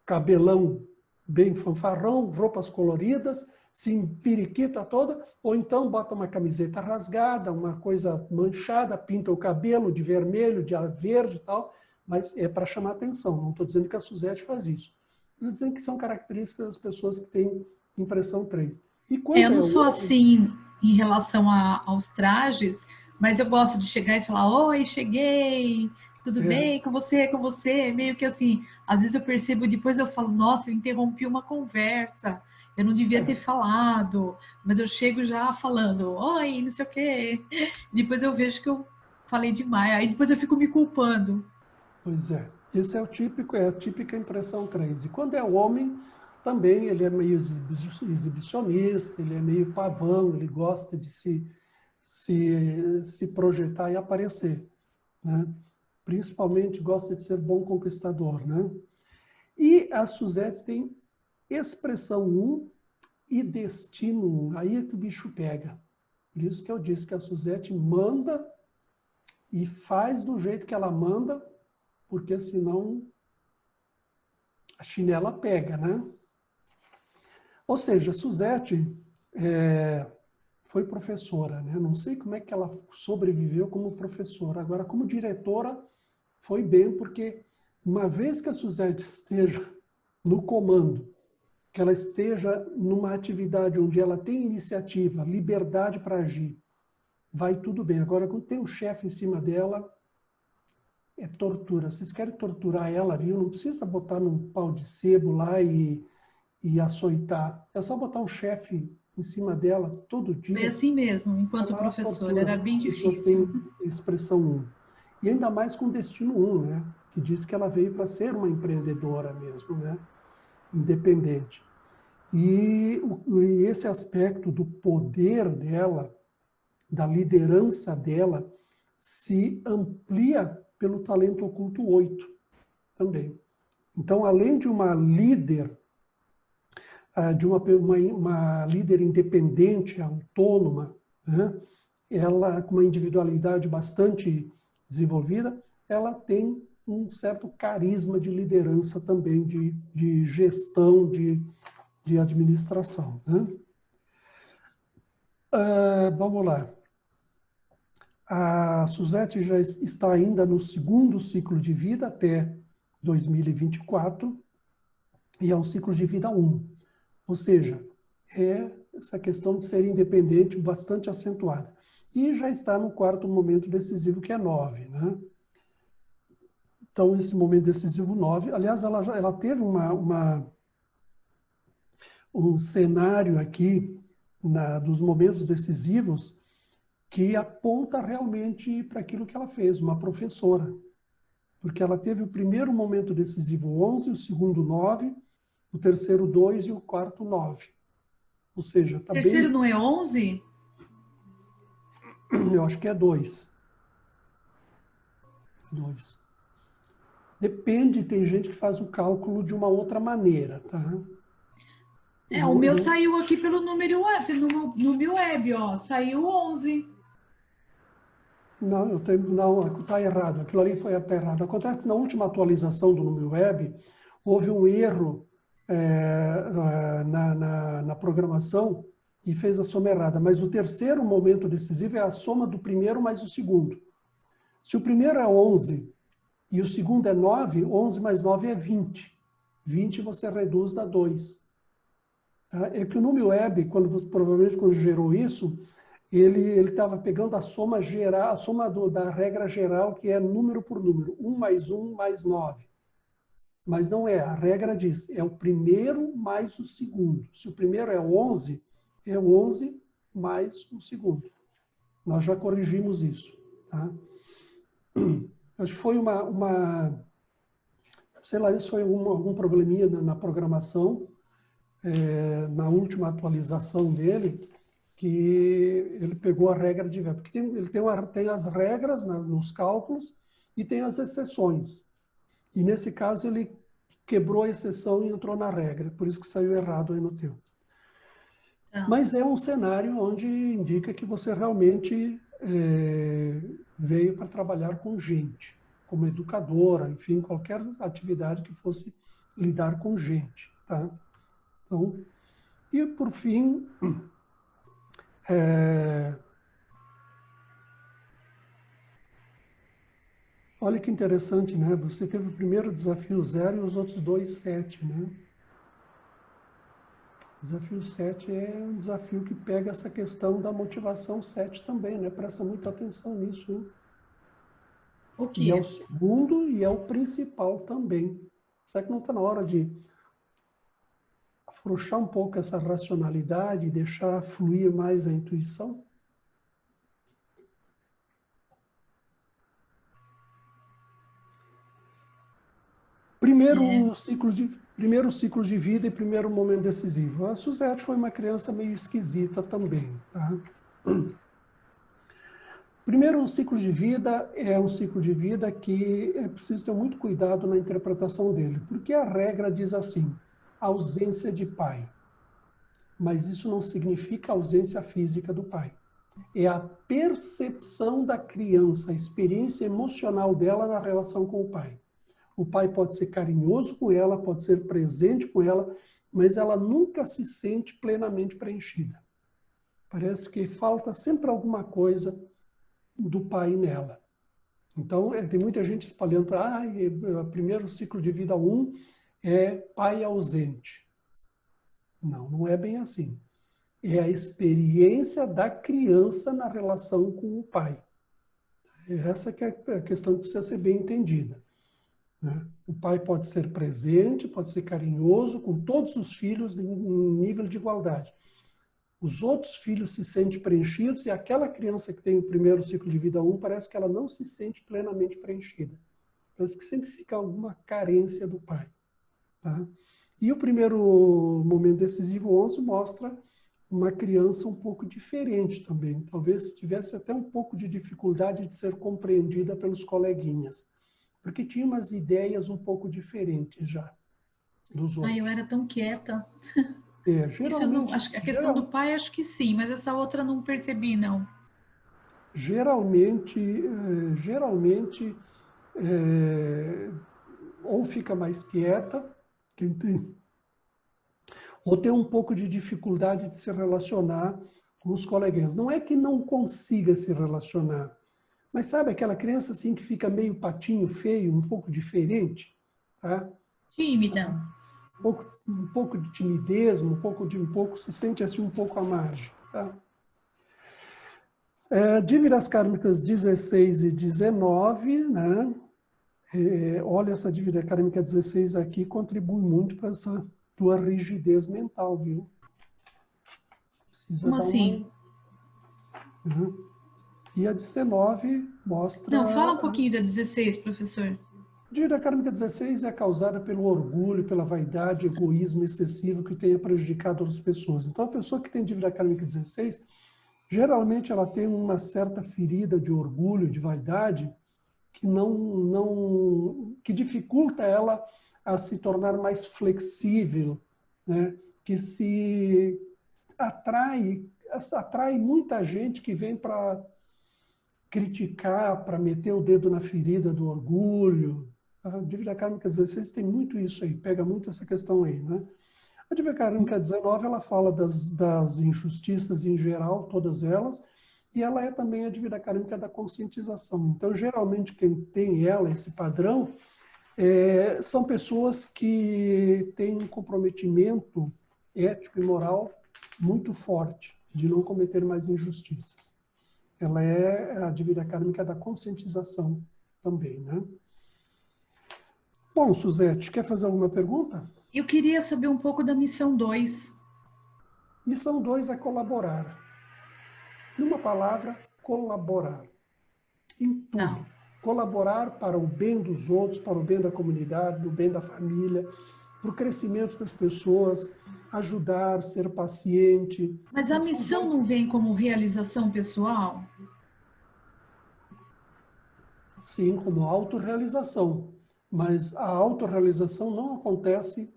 cabelão bem fanfarrão, roupas coloridas, se empiriquita toda, ou então bota uma camiseta rasgada, uma coisa manchada, pinta o cabelo de vermelho, de verde e tal, mas é para chamar atenção. Não estou dizendo que a Suzette faz isso. Estou dizendo que são características das pessoas que têm impressão 3. E quando Eu não sou homem, assim em relação aos trajes, mas eu gosto de chegar e falar, oi, cheguei, tudo bem com você, com você? Meio que assim, às vezes eu percebo, depois eu falo, nossa, eu interrompi uma conversa, eu não devia ter falado, mas eu chego já falando, oi, não sei o quê. Depois eu vejo que eu falei demais, aí depois eu fico me culpando. Pois é, esse é o típico, é a típica impressão 3. E quando é homem, também ele é meio exibicionista, ele é meio pavão, ele gosta de se projetar e aparecer, né? Principalmente gosta de ser bom conquistador, né? E a Suzette tem expressão 1 e destino 1. Aí é que o bicho pega. Por isso que eu disse que a Suzette manda e faz do jeito que ela manda, porque senão a chinela pega, né? Ou seja, a Suzette foi professora, né? Não sei como é que ela sobreviveu como professora. Agora, como diretora, foi bem, porque uma vez que a Suzette esteja no comando, que ela esteja numa atividade onde ela tem iniciativa, liberdade para agir, vai tudo bem. Agora, quando tem um chefe em cima dela, é tortura. Vocês querem torturar ela, viu? Não precisa botar num pau de sebo lá e açoitar. É só botar um chefe em cima dela todo dia. Foi assim mesmo, enquanto Ela professora, era bem a pessoa difícil. tem expressão 1. E ainda mais com destino 1, né? Que diz que ela veio para ser uma empreendedora mesmo, né? Independente. E esse aspecto do poder dela, da liderança dela, se amplia pelo talento oculto 8 também. Então, além de uma líder, de uma líder independente, autônoma, né? Ela com uma individualidade bastante desenvolvida, ela tem um certo carisma de liderança também, de gestão, de administração, né? Vamos lá. A Suzette já está ainda no segundo ciclo de vida, até 2024, e é um ciclo de vida 1. Ou seja, é essa questão de ser independente bastante acentuada. E já está no quarto momento decisivo, que é 9, né? Então, esse momento decisivo 9, aliás, ela teve um cenário aqui dos momentos decisivos que aponta realmente para aquilo que ela fez, uma professora. Porque ela teve o primeiro momento decisivo 11, o segundo 9, o terceiro 2 e o quarto 9. Ou seja, está bem... Terceiro não é 11? Eu acho que é 2. 2. Depende, tem gente que faz o cálculo de uma outra maneira, tá? O meu saiu aqui pelo número web, no meu web, ó, saiu 11. Não, não, está errado. Aquilo ali foi até errado. Acontece que na última atualização do número web, houve um erro na programação e fez a soma errada. Mas o terceiro momento decisivo é a soma do primeiro mais o segundo. Se o primeiro é 11 e o segundo é 9, 11 mais 9 é 20. 20 você reduz da 2. Tá? É que o número web, provavelmente quando gerou isso, ele estava pegando a soma geral, a soma da regra geral, que é número por número, 1 mais 1 mais 9. Mas não é, a regra diz, é o primeiro mais o segundo. Se o primeiro é 11 mais o segundo. Nós já corrigimos isso. Tá? Acho que foi sei lá, isso foi algum probleminha na programação, na última atualização dele, que ele pegou a regra de verbo. Porque ele tem as regras nos cálculos e tem as exceções. E nesse caso ele quebrou a exceção e entrou na regra. Por isso que saiu errado aí no teu. Mas é um cenário onde indica que você realmente veio para trabalhar com gente, como educadora, enfim, qualquer atividade que fosse lidar com gente. Tá? Então, e por fim, olha que interessante, né? Você teve o primeiro desafio 0 e os outros dois 7, né? Desafio 7 é um desafio que pega essa questão da motivação 7 também, né? Presta muita atenção nisso, hein? E é o segundo e é o principal também. Será que não está na hora de afrouxar um pouco essa racionalidade e deixar fluir mais a intuição? Primeiro ciclo de vida e primeiro momento decisivo. A Suzette foi uma criança meio esquisita também. Tá? Primeiro ciclo de vida é um ciclo de vida que é preciso ter muito cuidado na interpretação dele, porque a regra diz assim, ausência de pai. Mas isso não significa ausência física do pai. É a percepção da criança, a experiência emocional dela na relação com o pai. O pai pode ser carinhoso com ela, pode ser presente com ela, mas ela nunca se sente plenamente preenchida. Parece que falta sempre alguma coisa do pai nela. Então, tem muita gente espalhando, o primeiro ciclo de vida 1 é pai ausente. Não, não é bem assim. É a experiência da criança na relação com o pai. Essa que é a questão que precisa ser bem entendida. Né? O pai pode ser presente, pode ser carinhoso com todos os filhos em nível de igualdade. Os outros filhos se sentem preenchidos e aquela criança que tem o primeiro ciclo de vida 1 parece que ela não se sente plenamente preenchida. Parece que sempre fica alguma carência do pai. Tá? E o primeiro momento decisivo 11 mostra uma criança um pouco diferente também. Talvez tivesse até um pouco de dificuldade de ser compreendida pelos coleguinhas. Porque tinha umas ideias um pouco diferentes já dos outros. Eu era tão quieta. Geralmente, isso eu não, acho que a questão do pai, acho que sim, mas essa outra não percebi, não. Geralmente, ou fica mais quieta, quem tem, ou tem um pouco de dificuldade de se relacionar com os coleguinhas. Não é que não consiga se relacionar, mas sabe aquela criança assim que fica meio patinho feio, um pouco diferente? Tá? Tímida. Um pouco de timidez, um pouco se sente assim um pouco à margem. Tá? Dívidas kármicas 16 e 19, né? Olha, essa dívida kármica 16 aqui contribui muito para essa tua rigidez mental, viu? Precisa Como assim? E a 19 mostra... Não, fala um pouquinho da 16, professor. Dívida kármica 16 é causada pelo orgulho, pela vaidade, egoísmo excessivo que tenha prejudicado outras pessoas. Então, a pessoa que tem dívida kármica 16, geralmente ela tem uma certa ferida de orgulho, de vaidade, que dificulta ela a se tornar mais flexível, né? Que se atrai muita gente que vem para criticar, para meter o dedo na ferida do orgulho. A dívida kármica 16 tem muito isso aí, pega muito essa questão aí, né? A dívida kármica 19, ela fala das injustiças em geral, todas elas, e ela é também a dívida kármica da conscientização. Então, geralmente, quem tem ela, esse padrão, são pessoas que têm um comprometimento ético e moral muito forte de não cometer mais injustiças. Ela é a dívida kármica da conscientização também, né? Bom, Suzete, quer fazer alguma pergunta? Eu queria saber um pouco da missão 2. Missão 2 é colaborar. Numa palavra, colaborar. Em tudo. Não. Colaborar para o bem dos outros, para o bem da comunidade, do bem da família, para o crescimento das pessoas, ajudar, ser paciente. Mas a missão não vem como realização pessoal? Sim, como autorrealização. Mas a autorrealização não acontece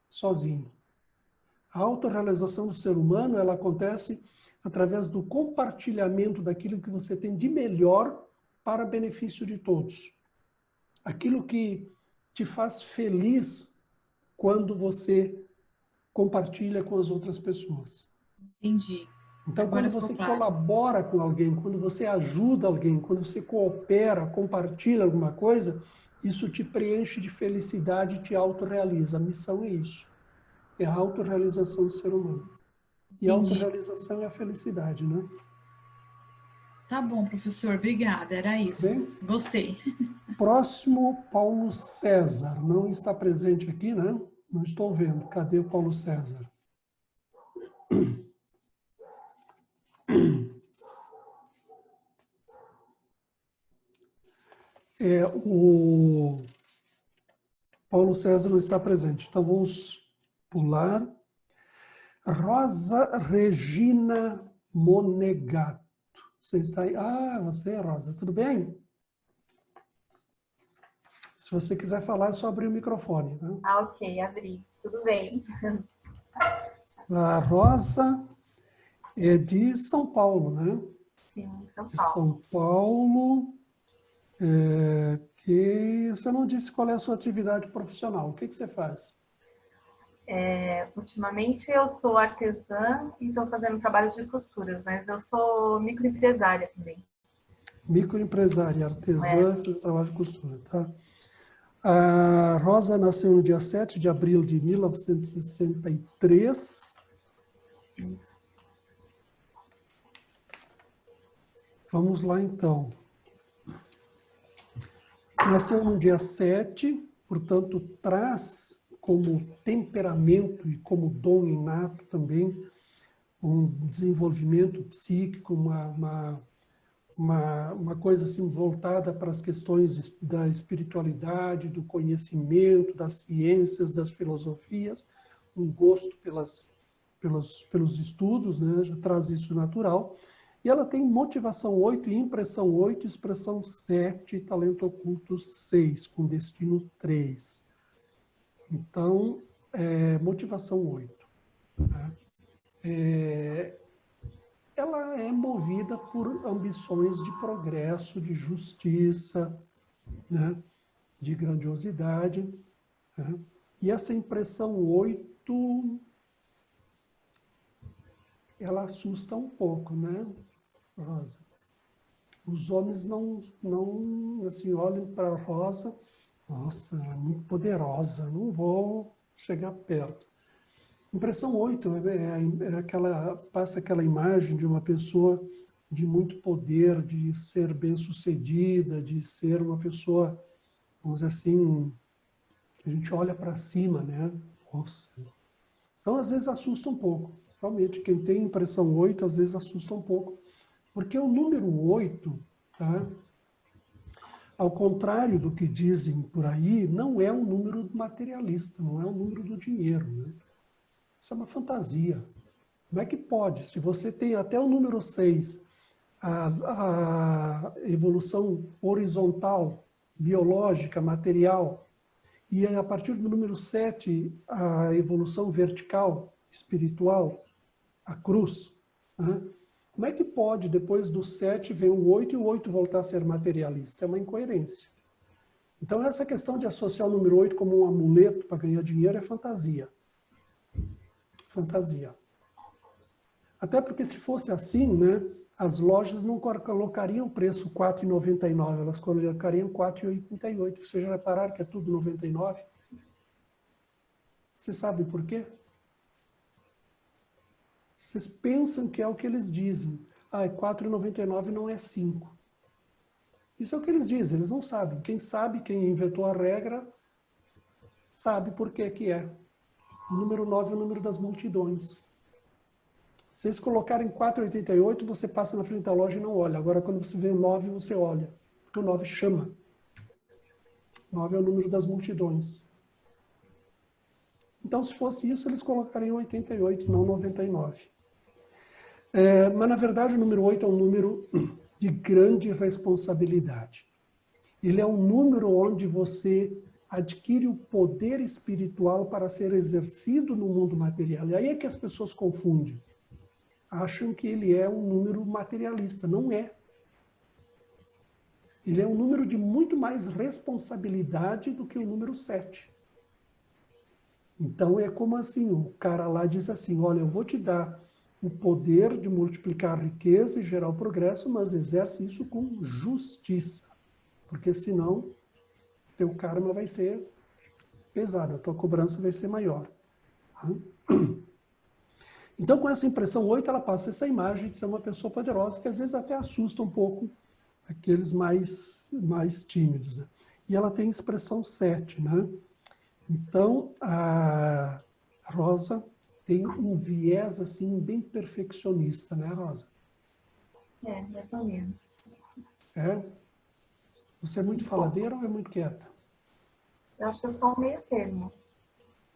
sozinho. A autorrealização do ser humano, ela acontece através do compartilhamento daquilo que você tem de melhor para benefício de todos. Aquilo que te faz feliz quando você compartilha com as outras pessoas. Entendi. Então, Agora quando você ficou claro. colabora com alguém, quando você ajuda alguém, quando você coopera, compartilha alguma coisa, isso te preenche de felicidade e te autorrealiza. A missão é isso. É a autorrealização do ser humano. E a autorrealização é a felicidade, né? Tá bom, professor. Obrigada. Era isso. Bem? Gostei. Próximo, Paulo César. Não está presente aqui, né? Não estou vendo. Cadê o Paulo César? O Paulo César não está presente. Então, vamos pular. Rosa Regina Monegato. Você está aí? Ah, você, Rosa. Tudo bem? Se você quiser falar, é só abrir o microfone. Né? Ah, ok. Abri. Tudo bem. A Rosa é de São Paulo, né? Sim, São De Paulo. São Paulo. Que você não disse qual é a sua atividade profissional. O que você faz? Ultimamente eu sou artesã e estou fazendo trabalhos de costuras, mas eu sou microempresária também. Microempresária, artesã, trabalho de costura, tá? A Rosa nasceu no dia 7 de abril de 1963. Isso. Vamos lá, então. Nasceu no dia 7, portanto, traz como temperamento e como dom inato também um desenvolvimento psíquico, uma coisa assim voltada para as questões da espiritualidade, do conhecimento, das ciências, das filosofias, um gosto pelos estudos, né? Já traz isso natural. E ela tem motivação 8, impressão 8, expressão 7, talento oculto 6, com destino 3. Então, motivação 8. Né? Ela é movida por ambições de progresso, de justiça, né? De grandiosidade. Né? E essa impressão 8, ela assusta um pouco, né, Rosa? Os homens não assim, olham para a Rosa, nossa, ela é muito poderosa, não vou chegar perto. Impressão 8 passa aquela imagem de uma pessoa de muito poder, de ser bem-sucedida, de ser uma pessoa, vamos dizer assim, que a gente olha para cima, né? Nossa. Então, às vezes, assusta um pouco. Realmente, quem tem impressão 8, às vezes assusta um pouco. Porque o número 8, tá? Ao contrário do que dizem por aí, não é um número materialista, não é um número do dinheiro, né? Isso é uma fantasia. Como é que pode? Se você tem até o número 6, a evolução horizontal, biológica, material, e a partir do número 7, a evolução vertical, espiritual, a cruz, né? Como é que pode, depois do 7, ver o 8 e o 8 voltar a ser materialista? É uma incoerência. Então, essa questão de associar o número 8 como um amuleto para ganhar dinheiro é fantasia. Fantasia. Até porque, se fosse assim, né, as lojas não colocariam o preço R$ 4,99, elas colocariam R$ 4,88. Vocês já repararam que é tudo 99? Vocês sabem por quê? Vocês pensam que é o que eles dizem. Ah, 4,99 não é 5. Isso é o que eles dizem, eles não sabem. Quem sabe, quem inventou a regra, sabe por que que é. O número 9 é o número das multidões. Se eles colocarem 4,88, você passa na frente da loja e não olha. Agora, quando você vê o 9, você olha. Porque o 9 chama. 9 é o número das multidões. Então, se fosse isso, eles colocariam 88, não 99. Mas, na verdade, o número 8 é um número de grande responsabilidade. Ele é um número onde você adquire o poder espiritual para ser exercido no mundo material. E aí é que as pessoas confundem. Acham que ele é um número materialista. Não é. Ele é um número de muito mais responsabilidade do que o número 7. Então é como assim, o cara lá diz assim, olha, eu vou te dar o poder de multiplicar a riqueza e gerar o progresso, mas exerce isso com justiça. Porque senão, teu karma vai ser pesado, a tua cobrança vai ser maior. Então, com essa impressão 8, ela passa essa imagem de ser uma pessoa poderosa, que às vezes até assusta um pouco aqueles mais tímidos. Né? E ela tem expressão 7, né? Então, a Rosa tem um viés, assim, bem perfeccionista, né, Rosa? Mais ou menos. É? Você é muito faladeira ou é muito quieta? Eu acho que eu sou um meio termo.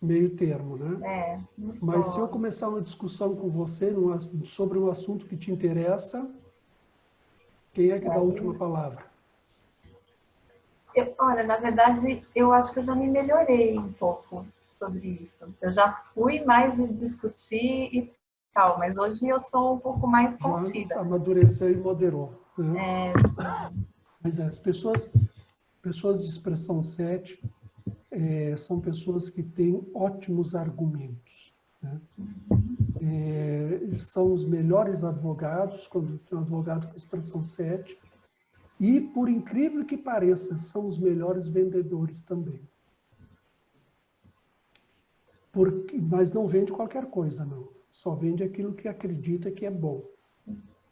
Meio termo, né? Não Mas sou... se eu começar uma discussão com você sobre um assunto que te interessa, quem é que dá a última palavra? Olha, na verdade, eu acho que eu já me melhorei um pouco sobre isso. Eu já fui mais de discutir e tal, mas hoje eu sou um pouco mais contida. Já amadureceu e moderou. Né? Sim. Mas as pessoas de expressão 7 são pessoas que têm ótimos argumentos. Né? São os melhores advogados, quando tem um advogado com expressão 7, e, por incrível que pareça, são os melhores vendedores também. Mas não vende qualquer coisa, não. Só vende aquilo que acredita que é bom.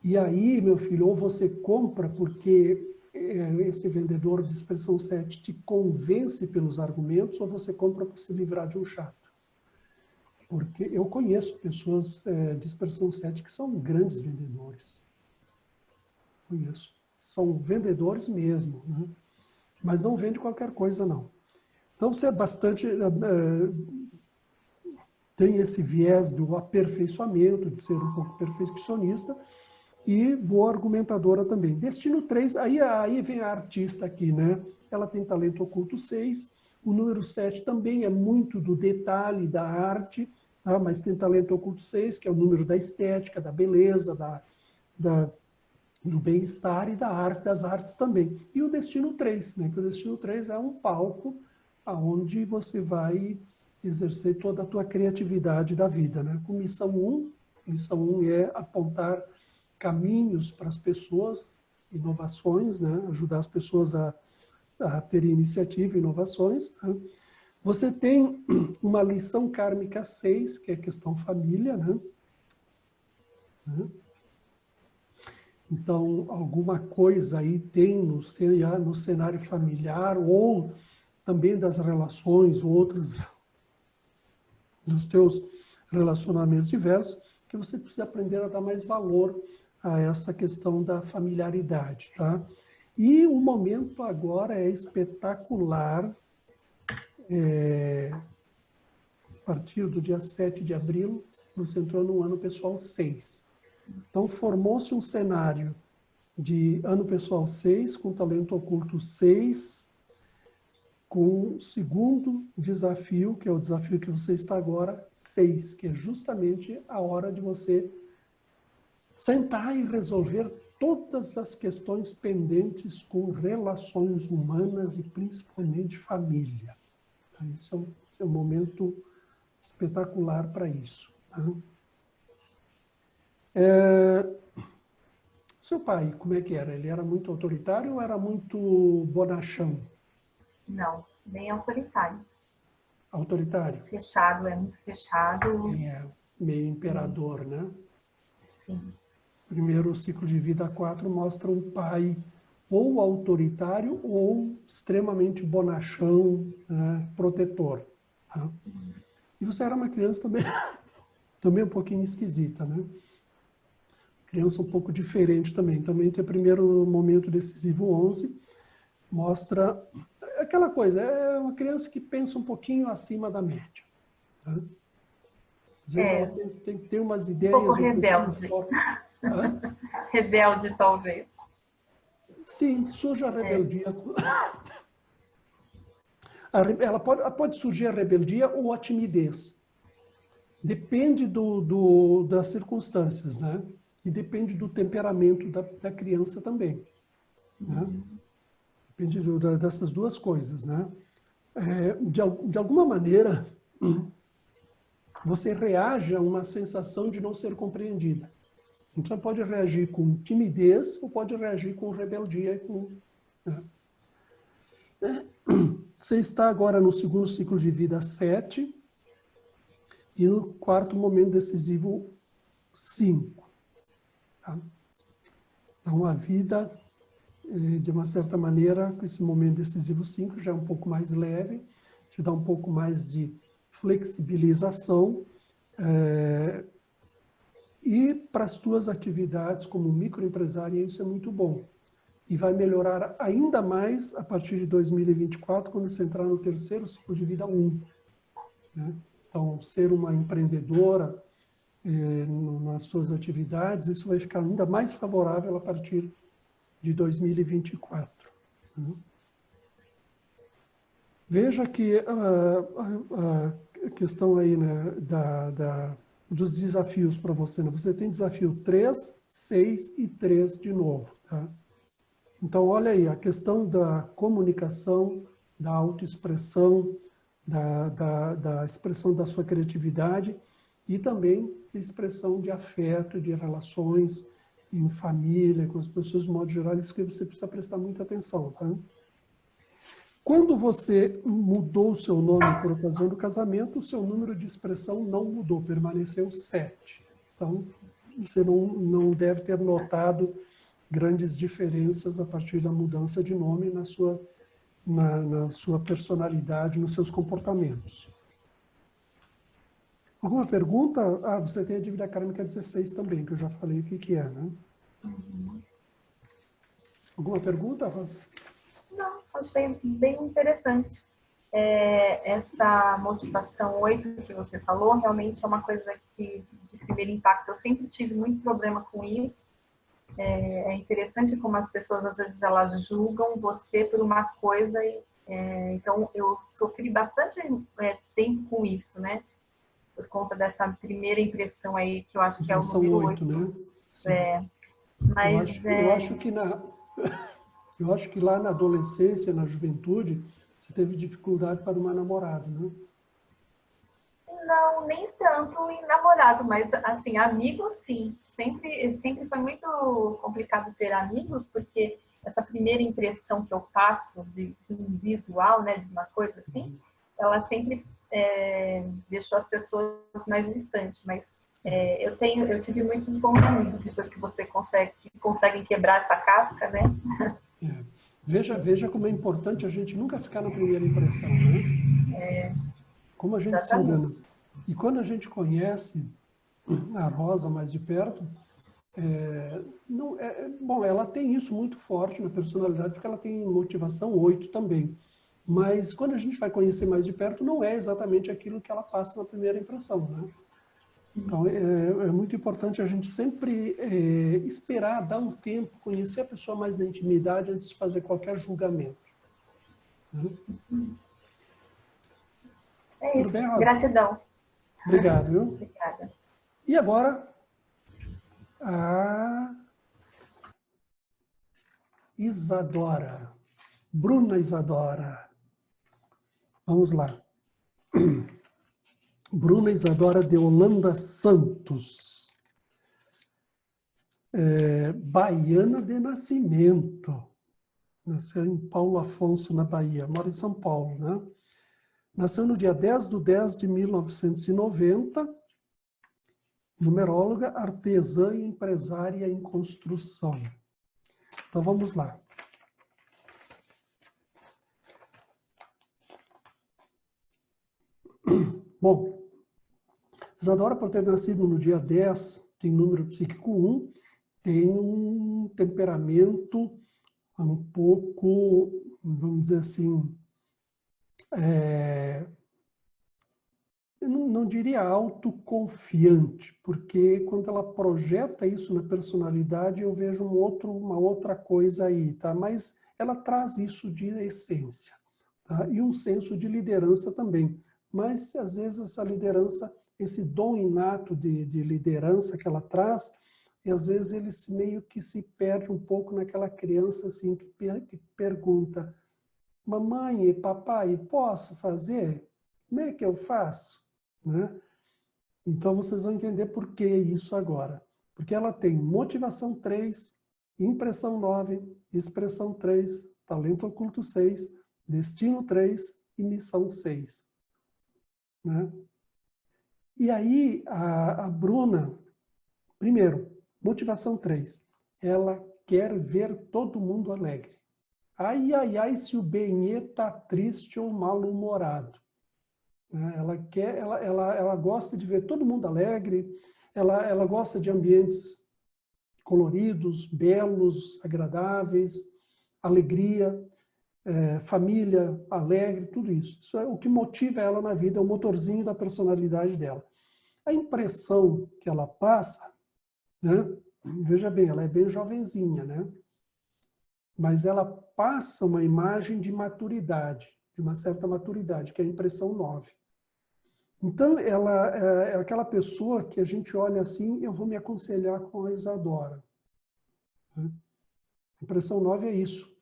E aí, meu filho, ou você compra porque esse vendedor de expressão 7 te convence pelos argumentos, ou você compra para se livrar de um chato. Porque eu conheço pessoas de expressão 7 que são grandes vendedores. Conheço. São vendedores mesmo, né? Mas não vende qualquer coisa, não. Então, você é bastante... tem esse viés do aperfeiçoamento, de ser um pouco perfeccionista, e boa argumentadora também. Destino 3, aí vem a artista aqui, né? Ela tem talento oculto 6, o número 7 também é muito do detalhe, da arte, tá? Mas tem talento oculto 6, que é o número da estética, da beleza, do bem-estar e da arte, das artes também. E o destino 3, né? Que o destino 3 é um palco onde você vai exercer toda a tua criatividade da vida, né? Com missão 1, missão 1 é apontar caminhos para as pessoas, inovações, né? Ajudar as pessoas a terem iniciativa e inovações. Né? Você tem uma lição kármica 6, que é a questão família, né? Então, alguma coisa aí tem no cenário familiar ou também das relações, outras dos teus relacionamentos diversos, que você precisa aprender a dar mais valor a essa questão da familiaridade, tá? E o momento agora é espetacular, a partir do dia 7 de abril, você entrou no ano pessoal 6. Então, formou-se um cenário de ano pessoal 6, com talento oculto 6, com o segundo desafio, que é o desafio que você está agora, 6, que é justamente a hora de você sentar e resolver todas as questões pendentes com relações humanas e principalmente família. Esse é um momento espetacular para isso. Tá? Seu pai, como é que era? Ele era muito autoritário ou era muito bonachão? Não, bem autoritário. Autoritário? Fechado, é muito fechado. É, meio imperador, né? Sim. Primeiro, o ciclo de vida 4 mostra um pai ou autoritário ou extremamente bonachão, né, protetor. Tá? E você era uma criança também um pouquinho esquisita, né? Criança um pouco diferente também. Também tem o primeiro momento decisivo 11, mostra aquela coisa, é uma criança que pensa um pouquinho acima da média. Tá? Às vezes ela tem que ter umas ideias... Um pouco rebelde. Rebelde, talvez. Sim, surge a rebeldia. Ela pode surgir a rebeldia ou a timidez. Depende das circunstâncias, né? E depende do temperamento da criança também. Né? Depende dessas duas coisas, né? De alguma maneira, você reage a uma sensação de não ser compreendida. Então, pode reagir com timidez ou pode reagir com rebeldia. Né? Você está agora no segundo ciclo de vida 7 e no quarto momento decisivo 5. Tá? Então, a vida, de uma certa maneira, com esse momento decisivo 5, já é um pouco mais leve, te dá um pouco mais de flexibilização, e para as tuas atividades como microempresária, isso é muito bom. E vai melhorar ainda mais a partir de 2024, quando você entrar no terceiro ciclo de vida 1. Né? Então, ser uma empreendedora nas suas atividades, isso vai ficar ainda mais favorável a partir de 2024. Né? Veja que a questão aí, né, dos desafios para você, né? Você tem desafio 3, 6 e 3 de novo. Tá? Então, olha aí, a questão da comunicação, da autoexpressão, da expressão da sua criatividade e também da expressão de afeto, de relações em família, com as pessoas de modo geral, isso que você precisa prestar muita atenção. Tá? Quando você mudou o seu nome por ocasião do casamento, o seu número de expressão não mudou, permaneceu 7. Então, você não deve ter notado grandes diferenças a partir da mudança de nome na sua personalidade, nos seus comportamentos. Alguma pergunta? Ah, você tem a dívida kármica 16 também, que eu já falei o que é, né? Alguma pergunta, Rosa? Não, achei bem interessante. Essa motivação 8 que você falou, realmente é uma coisa que, de primeiro impacto, eu sempre tive muito problema com isso. É interessante como as pessoas, às vezes, elas julgam você por uma coisa. Então, eu sofri bastante tempo com isso, né? Por conta dessa primeira impressão aí, que eu acho que é o número 8. Né? Mas, eu acho que lá na adolescência, na juventude, você teve dificuldade para uma namorada, né? Não, nem tanto em namorado, mas assim, amigos sim. Sempre foi muito complicado ter amigos, porque essa primeira impressão que eu passo de um visual, né, de uma coisa assim, ela sempre deixou as pessoas mais distantes. Mas eu tive muitos bons amigos depois que você conseguem quebrar essa casca, né? Veja como é importante a gente nunca ficar na primeira impressão, né? Como a gente se engana. E quando a gente conhece a Rosa mais de perto, bom, ela tem isso muito forte na personalidade, porque ela tem motivação 8 também. Mas quando a gente vai conhecer mais de perto, não é exatamente aquilo que ela passa na primeira impressão, né? Então, é muito importante a gente sempre esperar, dar um tempo, conhecer a pessoa mais na intimidade antes de fazer qualquer julgamento. Né? É Tudo isso. bem, Rosa? Gratidão. Obrigado, viu? Obrigada. E agora, a Isadora. Bruna Isadora. Vamos lá. Bruna Isadora de Holanda Santos. Baiana de nascimento. Nasceu em Paulo Afonso, na Bahia. Mora em São Paulo, né? Nasceu no dia 10/10/1990. Numeróloga, artesã e empresária em construção. Então, vamos lá. Bom, Isadora, por ter nascido no dia 10, tem número psíquico 1, tem um temperamento um pouco, vamos dizer assim, eu não diria autoconfiante, porque quando ela projeta isso na personalidade, eu vejo uma outra coisa aí, tá? Mas ela traz isso de essência, tá? E um senso de liderança também. Mas, às vezes, essa liderança, esse dom inato de liderança que ela traz, e às vezes ele meio que se perde um pouco naquela criança assim, que pergunta: mamãe e papai, posso fazer? Como é que eu faço? Né? Então, vocês vão entender por que isso agora. Porque ela tem motivação 3, impressão 9, expressão 3, talento oculto 6, destino 3 e missão 6. Né? E aí, a Bruna, primeiro, motivação 3, ela quer ver todo mundo alegre. Ai, ai, ai, se o Benê está triste ou mal-humorado. Ela gosta de ver todo mundo alegre, ela gosta de ambientes coloridos, belos, agradáveis, alegria, família alegre, tudo isso. Isso é o que motiva ela na vida, é o motorzinho da personalidade dela. A impressão que ela passa, né? Veja bem, ela é bem jovenzinha, né? Mas ela passa uma imagem de maturidade, de uma certa maturidade, que é a impressão 9. Então, ela é aquela pessoa que a gente olha assim, eu vou me aconselhar com a Isadora. Impressão 9 é isso.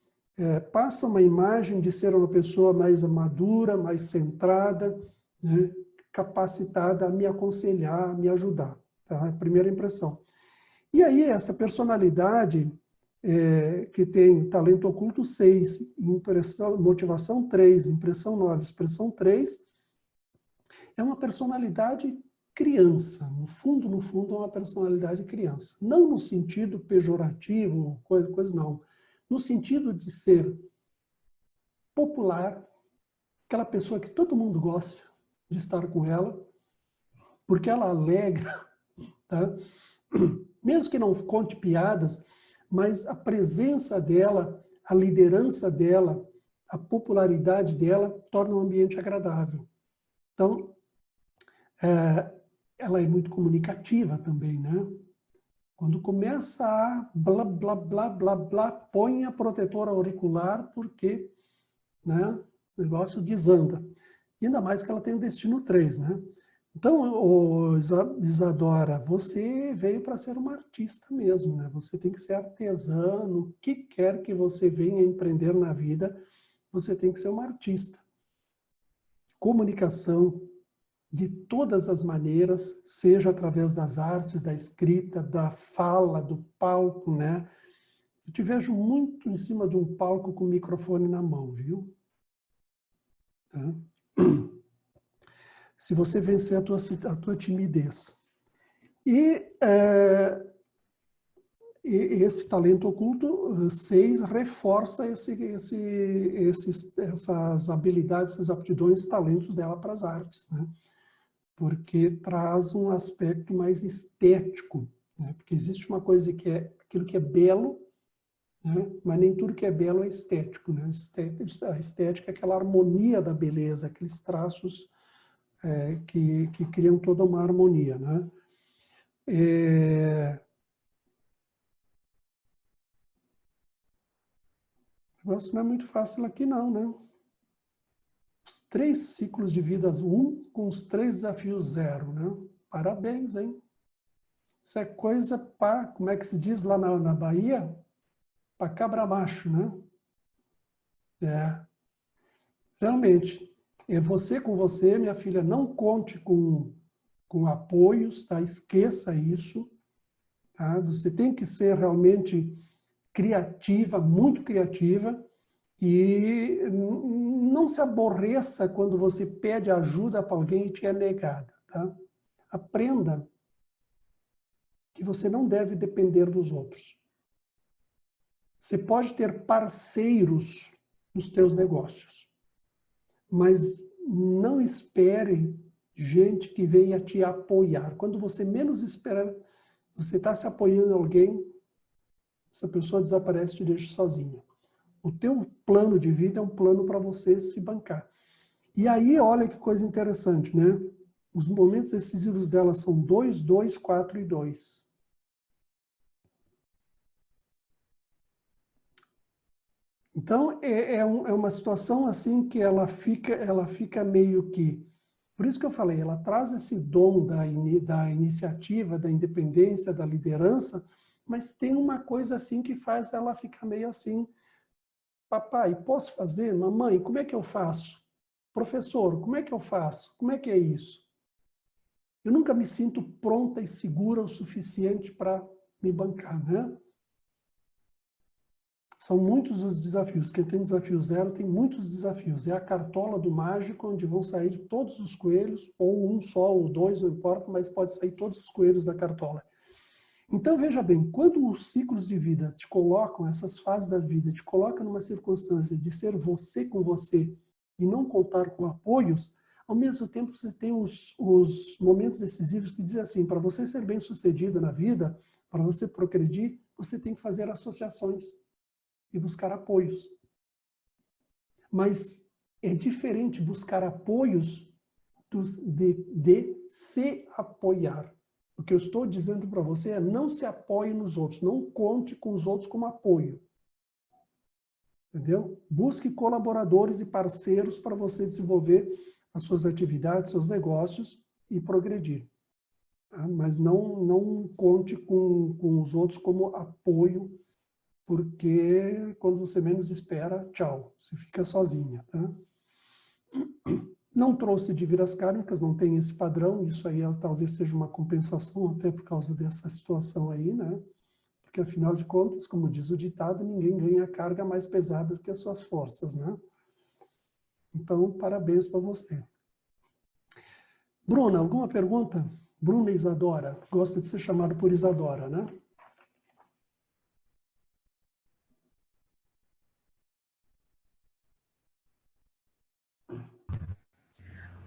Passa uma imagem de ser uma pessoa mais madura, mais centrada, né? Capacitada a me aconselhar, a me ajudar. Tá? A primeira impressão. E aí, essa personalidade que tem talento oculto 6, motivação 3, impressão 9, expressão 3, é uma personalidade criança. No fundo, é uma personalidade criança. Não no sentido pejorativo, coisa não. No sentido de ser popular, aquela pessoa que todo mundo gosta de estar com ela, porque ela alegra, tá? Mesmo que não conte piadas, mas a presença dela, a liderança dela, a popularidade dela torna o ambiente agradável. Então, ela é muito comunicativa também, né? Quando começa a blá, blá, blá, blá, blá, põe a protetora auricular porque, né, o negócio desanda. E ainda mais que ela tem o destino 3, né? Então, Isadora, você veio para ser uma artista mesmo, né? Você tem que ser artesã, no que quer que você venha empreender na vida, você tem que ser uma artista. Comunicação de todas as maneiras, seja através das artes, da escrita, da fala, do palco, né? Eu te vejo muito em cima de um palco com o microfone na mão, viu? Tá? Se você vencer a tua timidez. E esse talento oculto 6 reforça essas habilidades, essas aptidões, talentos dela para as artes, né? Porque traz um aspecto mais estético, né? Porque existe uma coisa que é aquilo que é belo, né? Mas nem tudo que é belo é estético, né? A estética é aquela harmonia da beleza, aqueles traços que criam toda uma harmonia, né? O negócio não é muito fácil aqui não, né? Os 3 ciclos de vida 1 com os 3 desafios 0, né? Parabéns, hein? Isso é coisa para, como é que se diz lá na Bahia? Para cabra macho, né? Realmente, é você com você, minha filha, não conte com apoios, tá? Esqueça isso, tá? Você tem que ser realmente criativa, muito criativa, e não se aborreça quando você pede ajuda para alguém e te é negada, tá? Aprenda que você não deve depender dos outros. Você pode ter parceiros nos teus negócios, mas não espere gente que venha te apoiar. Quando você menos espera, você está se apoiando em alguém, essa pessoa desaparece e te deixa sozinha. O teu plano de vida é um plano para você se bancar. E aí, olha que coisa interessante, né? Os momentos decisivos dela são 2, 2, 4 e 2. Então, é uma situação assim que ela fica meio que... Por isso que eu falei, ela traz esse dom da iniciativa, da independência, da liderança, mas tem uma coisa assim que faz ela ficar meio assim: papai, posso fazer? Mamãe, como é que eu faço? Professor, como é que eu faço? Como é que é isso? Eu nunca me sinto pronta e segura o suficiente para me bancar, né? São muitos os desafios. Quem tem desafio 0 tem muitos desafios. É a cartola do mágico, onde vão sair todos os coelhos, ou um só, ou 2, não importa, mas pode sair todos os coelhos da cartola. Então, veja bem, quando os ciclos de vida te colocam, essas fases da vida, te colocam numa circunstância de ser você com você e não contar com apoios, ao mesmo tempo você tem os momentos decisivos que dizem assim: para você ser bem-sucedido na vida, para você progredir, você tem que fazer associações e buscar apoios. Mas é diferente buscar apoios de se apoiar. O que eu estou dizendo para você é: não se apoie nos outros, não conte com os outros como apoio. Entendeu? Busque colaboradores e parceiros para você desenvolver as suas atividades, seus negócios e progredir. Tá? Mas não conte com os outros como apoio, porque quando você menos espera, tchau, você fica sozinha. Tá? Não trouxe dívidas kármicas, não tem esse padrão, isso aí talvez seja uma compensação até por causa dessa situação aí, né? Porque afinal de contas, como diz o ditado, ninguém ganha carga mais pesada do que as suas forças, né? Então, parabéns para você. Bruna, alguma pergunta? Bruna Isadora, gosta de ser chamada por Isadora, né?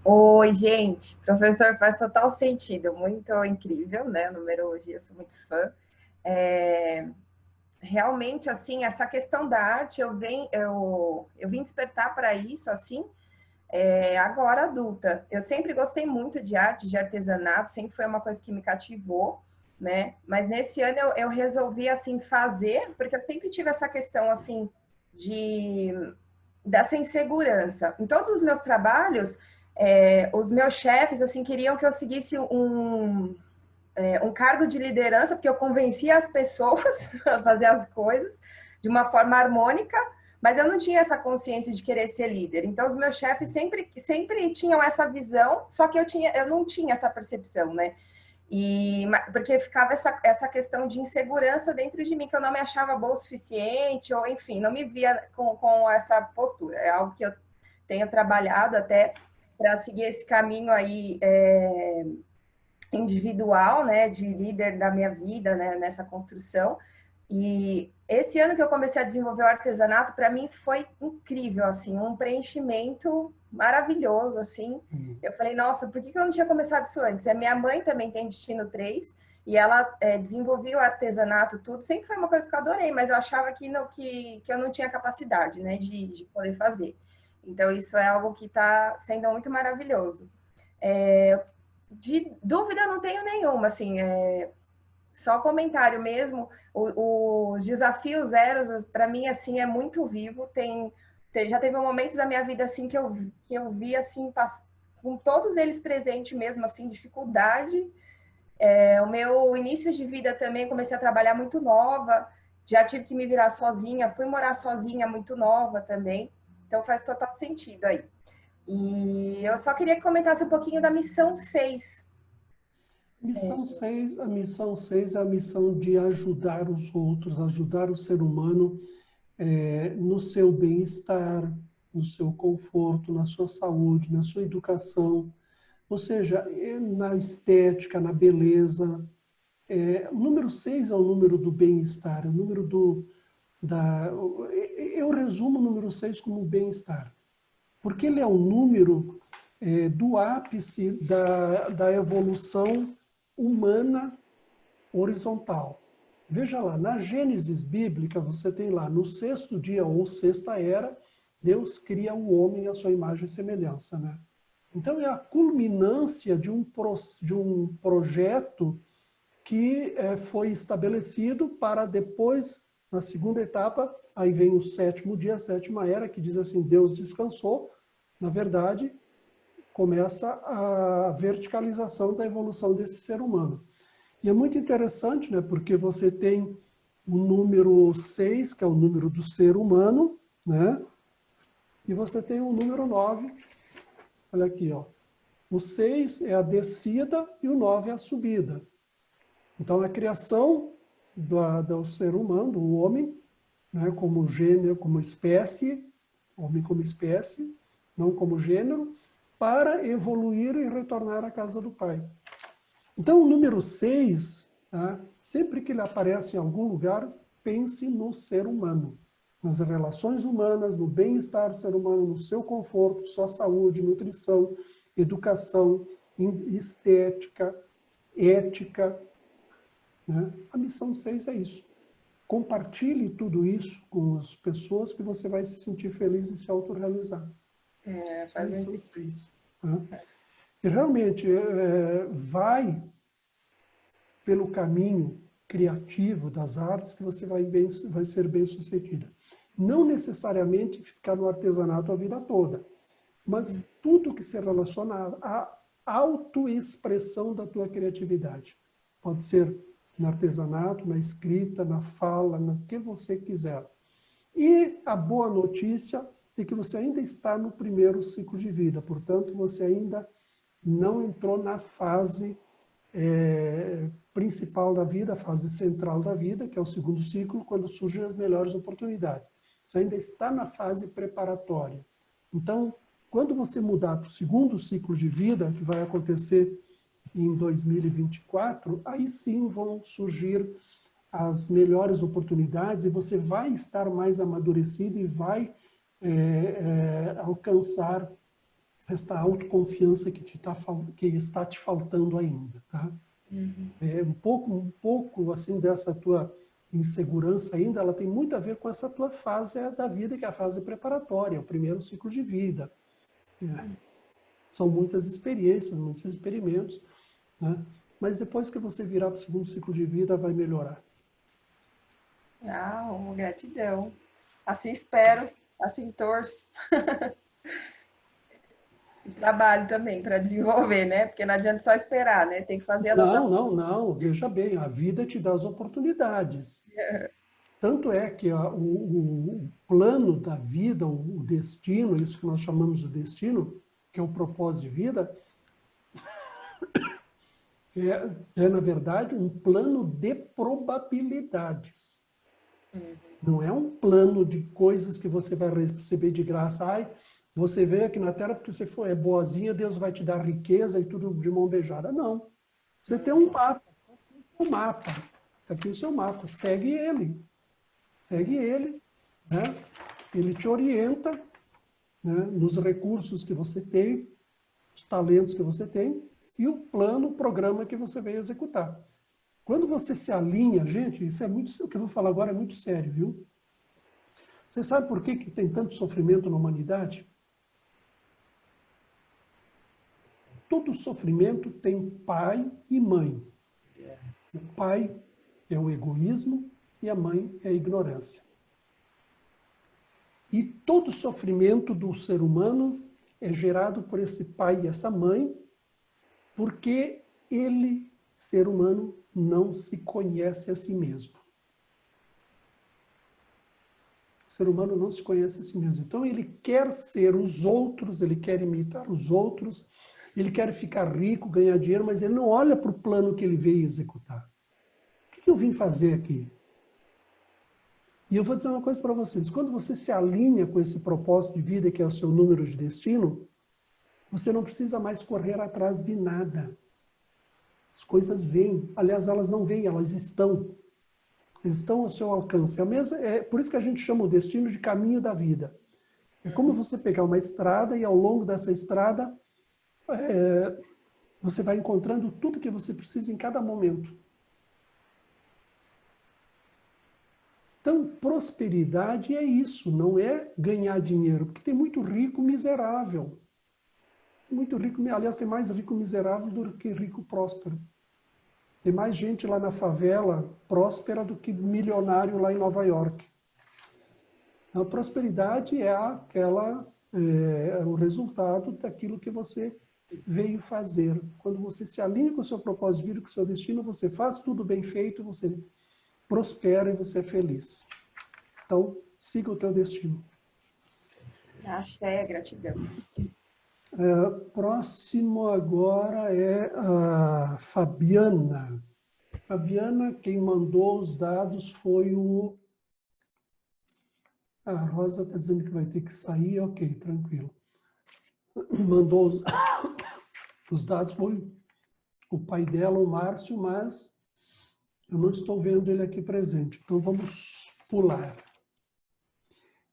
Oi, gente. Professor, faz total sentido. Muito incrível, né? Numerologia, sou muito fã. Realmente, assim, essa questão da arte, eu vim despertar para isso, assim, agora adulta. Eu sempre gostei muito de arte, de artesanato, sempre foi uma coisa que me cativou, né? Mas nesse ano eu resolvi, assim, fazer, porque eu sempre tive essa questão, assim, dessa insegurança. Em todos os meus trabalhos, os meus chefes, assim, queriam que eu seguisse um cargo de liderança, porque eu convencia as pessoas a fazer as coisas de uma forma harmônica, mas eu não tinha essa consciência de querer ser líder. Então, os meus chefes sempre tinham essa visão, só que eu não tinha essa percepção, né? Porque ficava essa questão de insegurança dentro de mim, que eu não me achava boa o suficiente, ou enfim, não me via com essa postura. É algo que eu tenho trabalhado até para seguir esse caminho aí individual, né, de líder da minha vida, né, nessa construção. E esse ano que eu comecei a desenvolver o artesanato, para mim foi incrível, assim, um preenchimento maravilhoso, assim. Eu falei, nossa, por que eu não tinha começado isso antes? A minha mãe também tem Destino 3, e ela desenvolvia o artesanato, tudo. Sempre foi uma coisa que eu adorei, mas eu achava que eu não tinha capacidade, né, de poder fazer. Então, isso é algo que está sendo muito maravilhoso. De dúvida não tenho nenhuma, assim, só comentário mesmo. Os desafios zeros, para mim, assim, é muito vivo. Já teve momentos da minha vida, assim, que eu vi, assim, com todos eles presentes mesmo, assim, dificuldade. O meu início de vida também, comecei a trabalhar muito nova, já tive que me virar sozinha, fui morar sozinha muito nova também, então faz total sentido aí. E eu só queria que comentasse um pouquinho da missão 6. A missão 6 é a missão de ajudar os outros, ajudar o ser humano no seu bem-estar, no seu conforto, na sua saúde, na sua educação, ou seja, na estética, na beleza. O número 6 é o número do bem-estar, é o número eu resumo o número 6 como bem-estar, porque ele é o número do ápice da evolução humana horizontal. Veja lá, na Gênesis bíblica, você tem lá, no sexto dia ou sexta era, Deus cria o homem à sua imagem e semelhança, né? Então, é a culminância de um projeto que foi estabelecido para depois, na segunda etapa, aí vem o sétimo dia, a sétima era, que diz assim, Deus descansou. Na verdade, começa a verticalização da evolução desse ser humano. E é muito interessante, né, porque você tem o número 6, que é o número do ser humano, né? E você tem o número 9, olha aqui, ó. O 6 é a descida e o 9 é a subida. Então, a criação do ser humano, do homem, né, como gênero, como espécie, homem como espécie, não como gênero, para evoluir e retornar à casa do Pai. Então, o número 6, tá, sempre que ele aparece em algum lugar, pense no ser humano, nas relações humanas, no bem-estar do ser humano, no seu conforto, sua saúde, nutrição, educação, estética, ética, né? A missão 6 é isso. Compartilhe tudo isso com as pessoas que você vai se sentir feliz e se autorrealizar. Faz missão 6. Né? E realmente vai pelo caminho criativo das artes que você vai ser bem sucedida. Não necessariamente ficar no artesanato a vida toda, mas tudo que se relaciona à autoexpressão da tua criatividade. Pode ser no artesanato, na escrita, na fala, no que você quiser. E a boa notícia é que você ainda está no primeiro ciclo de vida, portanto, você ainda não entrou na fase principal da vida, a fase central da vida, que é o segundo ciclo, quando surgem as melhores oportunidades. Você ainda está na fase preparatória. Então, quando você mudar para o segundo ciclo de vida, que vai acontecer em 2024, aí sim vão surgir as melhores oportunidades e você vai estar mais amadurecido e vai alcançar esta autoconfiança que está te faltando ainda, tá? Um pouco assim dessa tua insegurança ainda, ela tem muito a ver com essa tua fase da vida, que é a fase preparatória, o primeiro ciclo de vida. São muitas experiências, muitos experimentos, né? Mas depois que você virar para o segundo ciclo de vida, vai melhorar. Gratidão. Assim espero, assim torço. E trabalho também para desenvolver, né? Porque não adianta só esperar, né? Tem que fazer a nossa... Não. Veja bem, a vida te dá as oportunidades. Tanto é que o plano da vida, o destino, isso que nós chamamos de destino, que é o propósito de vida, na verdade, um plano de probabilidades. Não é um plano de coisas que você vai receber de graça. Ai, você veio aqui na Terra porque você é boazinha, Deus vai te dar riqueza e tudo de mão beijada. Não. Você tem um mapa. Está aqui o seu mapa. Segue ele. Segue ele. Né? Ele te orienta, né, nos recursos que você tem, os talentos que você tem e o plano, o programa que você veio executar. Quando você se alinha, gente, isso é muito, o que eu vou falar agora é muito sério, viu? Você sabe por que tem tanto sofrimento na humanidade? todo sofrimento tem pai e mãe. O pai é o egoísmo e a mãe é a ignorância. E todo sofrimento do ser humano é gerado por esse pai e essa mãe, porque ele, ser humano, não se conhece a si mesmo. O ser humano não se conhece a si mesmo. Então ele quer ser os outros, ele quer imitar os outros, ele quer ficar rico, ganhar dinheiro, mas ele não olha para o plano que ele veio executar. O que eu vim fazer aqui? E eu vou dizer uma coisa para vocês. Quando você se alinha com esse propósito de vida, que é o seu número de destino, você não precisa mais correr atrás de nada. As coisas vêm. Aliás, elas não vêm, elas estão. Eles estão ao seu alcance. É por isso que a gente chama o destino de caminho da vida. É como você pegar uma estrada e ao longo dessa estrada você vai encontrando tudo que você precisa em cada momento. Então, prosperidade é isso, não é ganhar dinheiro, porque tem muito rico miserável. Muito rico, aliás, tem mais rico miserável do que rico próspero. Tem mais gente lá na favela próspera do que milionário lá em Nova York. A prosperidade é o resultado daquilo que você veio fazer. Quando você se alinha com o seu propósito de vida, com o seu destino, você faz tudo bem feito, você prospera e você é feliz. Então, siga o teu destino. Axé, gratidão. Próximo agora é a Fabiana. Fabiana, quem mandou os dados foi o... A Rosa está dizendo que vai ter que sair, ok, tranquilo. Mandou os dados, foi o pai dela, o Márcio, mas eu não estou vendo ele aqui presente, então vamos pular.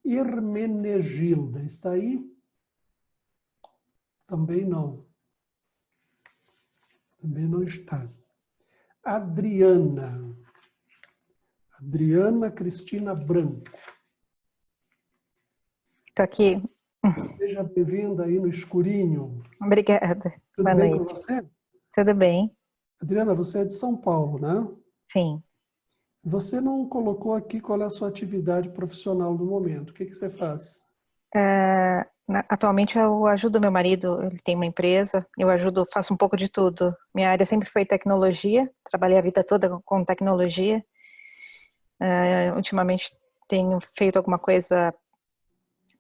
Hermenegilda, está aí? Também não. Também não está. Adriana. Adriana Cristina Branco. Estou aqui. Seja bem-vinda aí no escurinho. Obrigada. Tudo Boa bem noite. com você? Tudo bem? Adriana, você é de São Paulo, né? Sim. Você não colocou aqui qual é a sua atividade profissional no momento. O que você faz? Atualmente eu ajudo meu marido, ele tem uma empresa, eu faço um pouco de tudo. Minha área sempre foi tecnologia, trabalhei a vida toda com tecnologia. Ultimamente tenho feito alguma coisa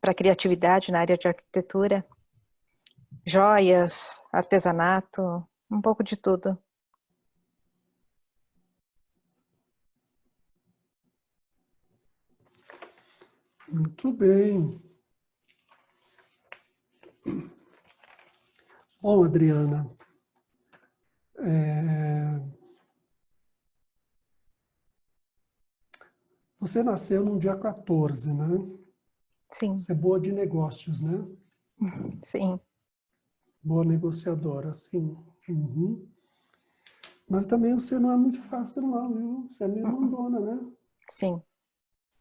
para criatividade na área de arquitetura, joias, artesanato, um pouco de tudo. Muito bem. Bom, Adriana, você nasceu no dia 14, né? Sim. Você é boa de negócios, né? Sim. Boa negociadora, sim. Uhum. Mas também você não é muito fácil, não, viu? Você é meio mandona, né? Sim,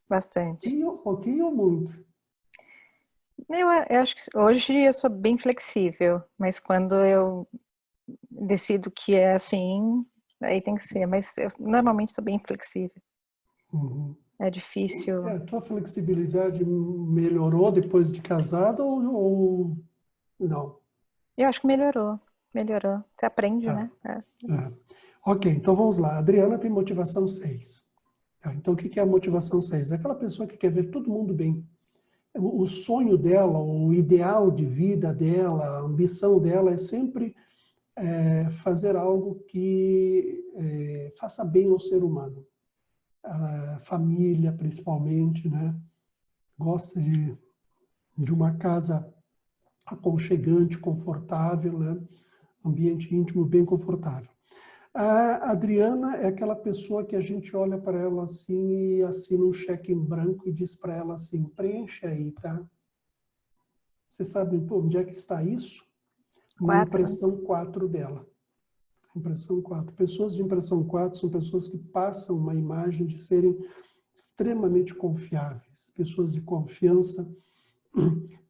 bastante. Pouquinho ou muito? Eu acho que hoje eu sou bem flexível, mas quando eu decido que é assim, aí tem que ser. Mas eu normalmente sou bem flexível. Uhum. É difícil. A tua flexibilidade melhorou depois de casada ou não? Eu acho que melhorou. Você aprende, né? Ok, então vamos lá. A Adriana tem motivação 6. Então o que é a motivação 6? É aquela pessoa que quer ver todo mundo bem. O sonho dela, o ideal de vida dela, a ambição dela é sempre fazer algo que faça bem ao ser humano. A família, principalmente, né? Gosta de uma casa aconchegante, confortável, né? Ambiente íntimo bem confortável. A Adriana é aquela pessoa que a gente olha para ela assim e assina um cheque em branco e diz para ela assim, preencha aí, tá? Você sabe onde é que está isso? Na impressão 4 dela. Impressão 4. Pessoas de impressão 4 são pessoas que passam uma imagem de serem extremamente confiáveis. Pessoas de confiança,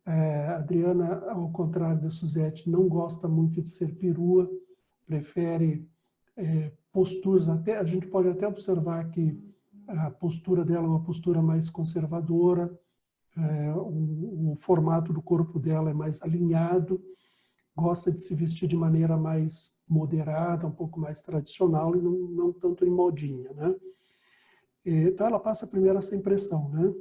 A Adriana, ao contrário da Suzete, não gosta muito de ser perua, prefere posturas. Até, a gente pode até observar que a postura dela é uma postura mais conservadora, o formato do corpo dela é mais alinhado, gosta de se vestir de maneira mais moderada, um pouco mais tradicional e não tanto em modinha, né? Então ela passa primeiro essa impressão, né?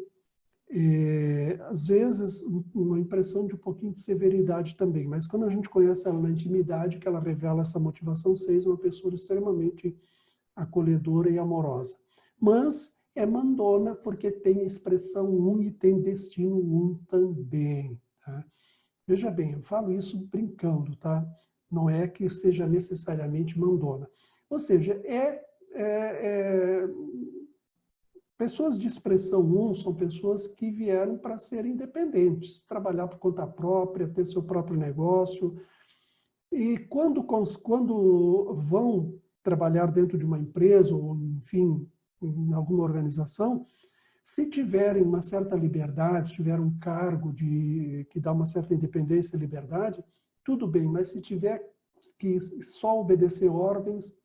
Às vezes uma impressão de um pouquinho de severidade também, mas quando a gente conhece ela na intimidade, que ela revela essa motivação 6, uma pessoa extremamente acolhedora e amorosa. Mas é mandona porque tem expressão 1 e tem destino 1 também, tá? Veja bem, eu falo isso brincando, tá? Não é que seja necessariamente mandona. Ou seja, pessoas de expressão 1 são pessoas que vieram para ser independentes, trabalhar por conta própria, ter seu próprio negócio. E quando vão trabalhar dentro de uma empresa, ou enfim, em alguma organização, se tiverem uma certa liberdade, tiver um cargo que dá uma certa independência e liberdade, tudo bem, mas se tiver que só obedecer ordens,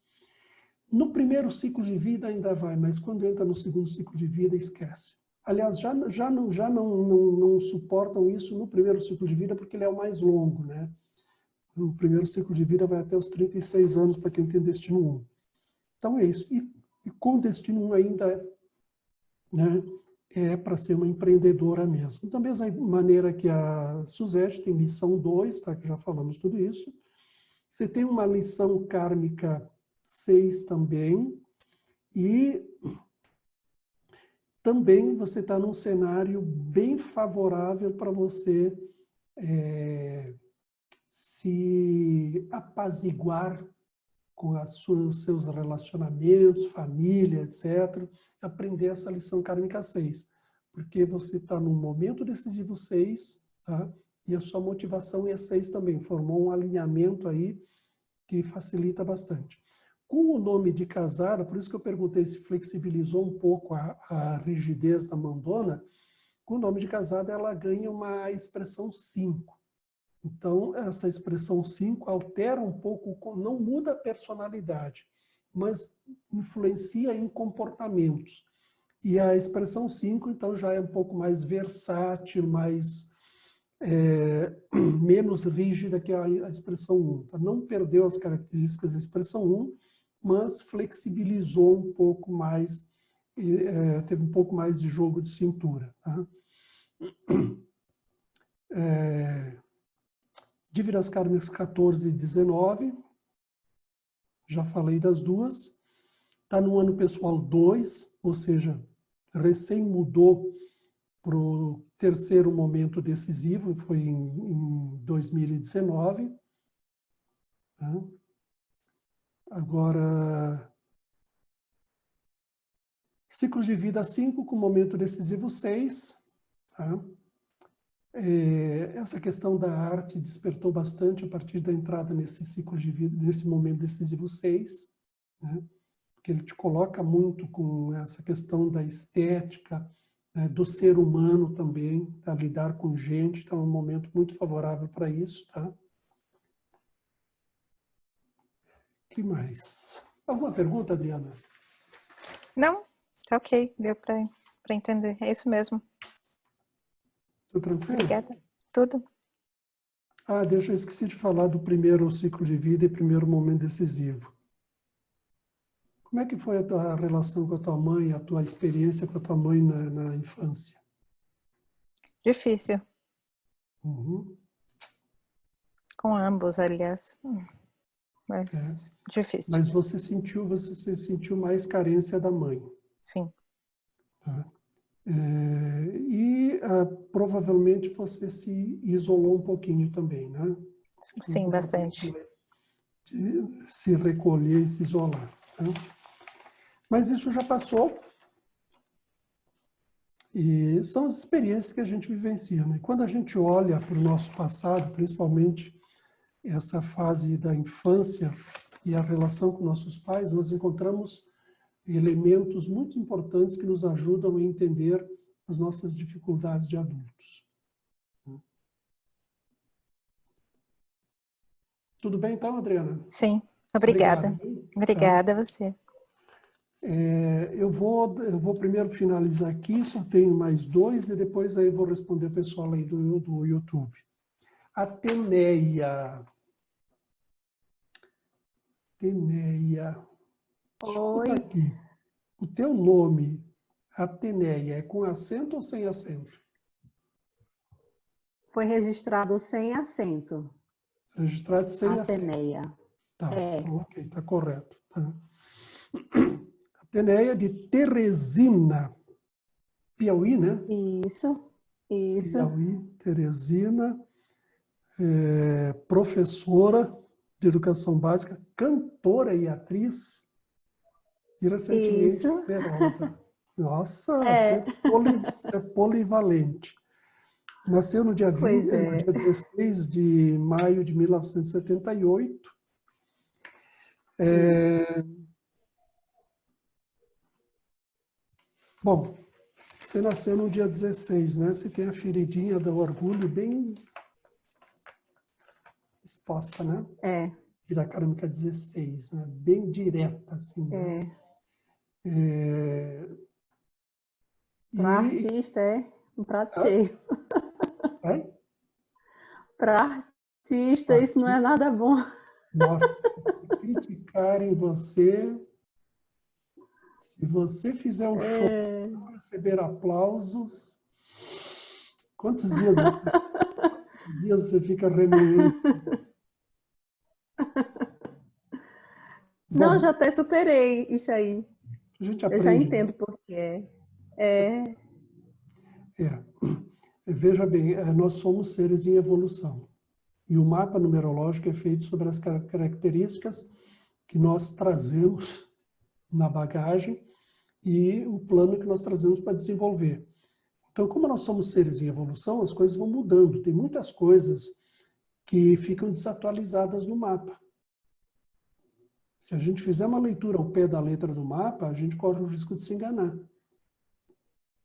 no primeiro ciclo de vida ainda vai, mas quando entra no segundo ciclo de vida, esquece. Aliás, já não suportam isso no primeiro ciclo de vida, porque ele é o mais longo, né? O primeiro ciclo de vida vai até os 36 anos para quem tem destino 1. Então é isso. E com destino 1 ainda, né, é para ser uma empreendedora mesmo. Da mesma maneira que a Suzete tem missão 2, tá? Que já falamos tudo isso. Você tem uma lição kármica 6 também, e também você está num cenário bem favorável para você se apaziguar com os seus relacionamentos, família, etc. Aprender essa lição kármica 6, porque você está num momento decisivo 6, tá? E a sua motivação é 6 também, formou um alinhamento aí que facilita bastante. Com o nome de casada, por isso que eu perguntei se flexibilizou um pouco a rigidez da mandona, com o nome de casada ela ganha uma expressão 5. Então, essa expressão 5 altera um pouco, não muda a personalidade, mas influencia em comportamentos. E a expressão 5, então, já é um pouco mais versátil, menos rígida que a expressão 1. Então, não perdeu as características da expressão 1, mas flexibilizou um pouco mais, teve um pouco mais de jogo de cintura. Tá? Dívidas kármicas 14 e 19, já falei das duas. Está no ano pessoal 2, ou seja, recém mudou para o terceiro momento decisivo, foi em 2019. Tá? Agora, ciclo de vida 5 com momento decisivo 6. Tá? Essa questão da arte despertou bastante a partir da entrada nesse ciclo de vida, nesse momento decisivo 6, né? Porque ele te coloca muito com essa questão da estética, do ser humano também, tá? Lidar com gente, então é um momento muito favorável para isso, tá? Que mais? Alguma pergunta, Adriana? Não, tá ok, deu para entender, é isso mesmo. Tudo tranquilo? Obrigada. Tudo. Eu esqueci de falar do primeiro ciclo de vida e primeiro momento decisivo. Como é que foi a tua relação com a tua mãe, a tua experiência com a tua mãe na infância? Difícil. Uhum. Com ambos, aliás. Mas difícil. Mas você sentiu mais carência da mãe. Sim. Tá? Provavelmente você se isolou um pouquinho também, né? Sim, bastante. De se recolher e se isolar. Tá? Mas isso já passou. E são as experiências que a gente vivencia, né? Quando a gente olha para o nosso passado, principalmente essa fase da infância e a relação com nossos pais, nós encontramos elementos muito importantes que nos ajudam a entender as nossas dificuldades de adultos. Tudo bem então, Adriana? Sim, obrigada. Obrigado. Obrigada a você. Eu vou primeiro finalizar aqui, só tenho mais 2 e depois aí vou responder o pessoal aí do YouTube. Ateneia. Escuta Oi, aqui. O teu nome, Ateneia, é com acento ou sem acento? foi registrado sem acento. Registrado sem acento. Ateneia. Tá, É. então, ok, tá correto. Tá. Ateneia de Teresina, Piauí, né? Isso. Piauí, Teresina, professora de educação básica, cantora e atriz, e recentemente Isso. numeróloga. Nossa, você É, é polivalente. Nasceu no dia pois no dia 16 de maio de 1978. isso. Bom, você nasceu no dia 16, né? Você tem a feridinha do orgulho bem exposta, né? É, Tira carâmica 16, né? Bem direta, assim, né? para E... artista é um prato Ah, cheio. vai? Para artista isso não é Artista. nada bom. Nossa, se criticarem você, se você fizer um show para receber aplausos, quantos dias você fica remoendo? Não, Bom, já até superei isso aí. a gente Eu já aprende, né? entendo por quê. É, Veja bem, nós somos seres em evolução. E o mapa numerológico é feito sobre as características que nós trazemos na bagagem e o plano que nós trazemos para desenvolver. Então, como nós somos seres em evolução, as coisas vão mudando. Tem muitas coisas que ficam desatualizadas no mapa. Se a gente fizer uma leitura ao pé da letra do mapa, a gente corre o risco de se enganar.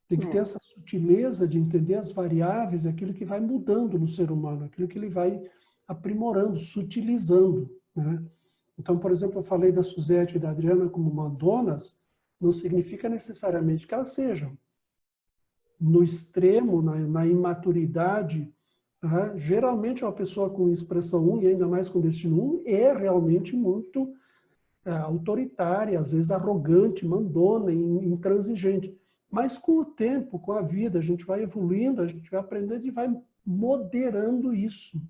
Tem que ter essa sutileza de entender as variáveis, aquilo que vai mudando no ser humano, aquilo que ele vai aprimorando, sutilizando, né? Então, por exemplo, eu falei da Suzete e da Adriana como mandonas, não significa necessariamente que elas sejam. No extremo, na imaturidade, tá? Geralmente uma pessoa com expressão 1, e ainda mais com destino 1, é realmente muito autoritária, às vezes arrogante, mandona, intransigente. Mas com o tempo, com a vida, a gente vai evoluindo, a gente vai aprendendo e vai moderando isso.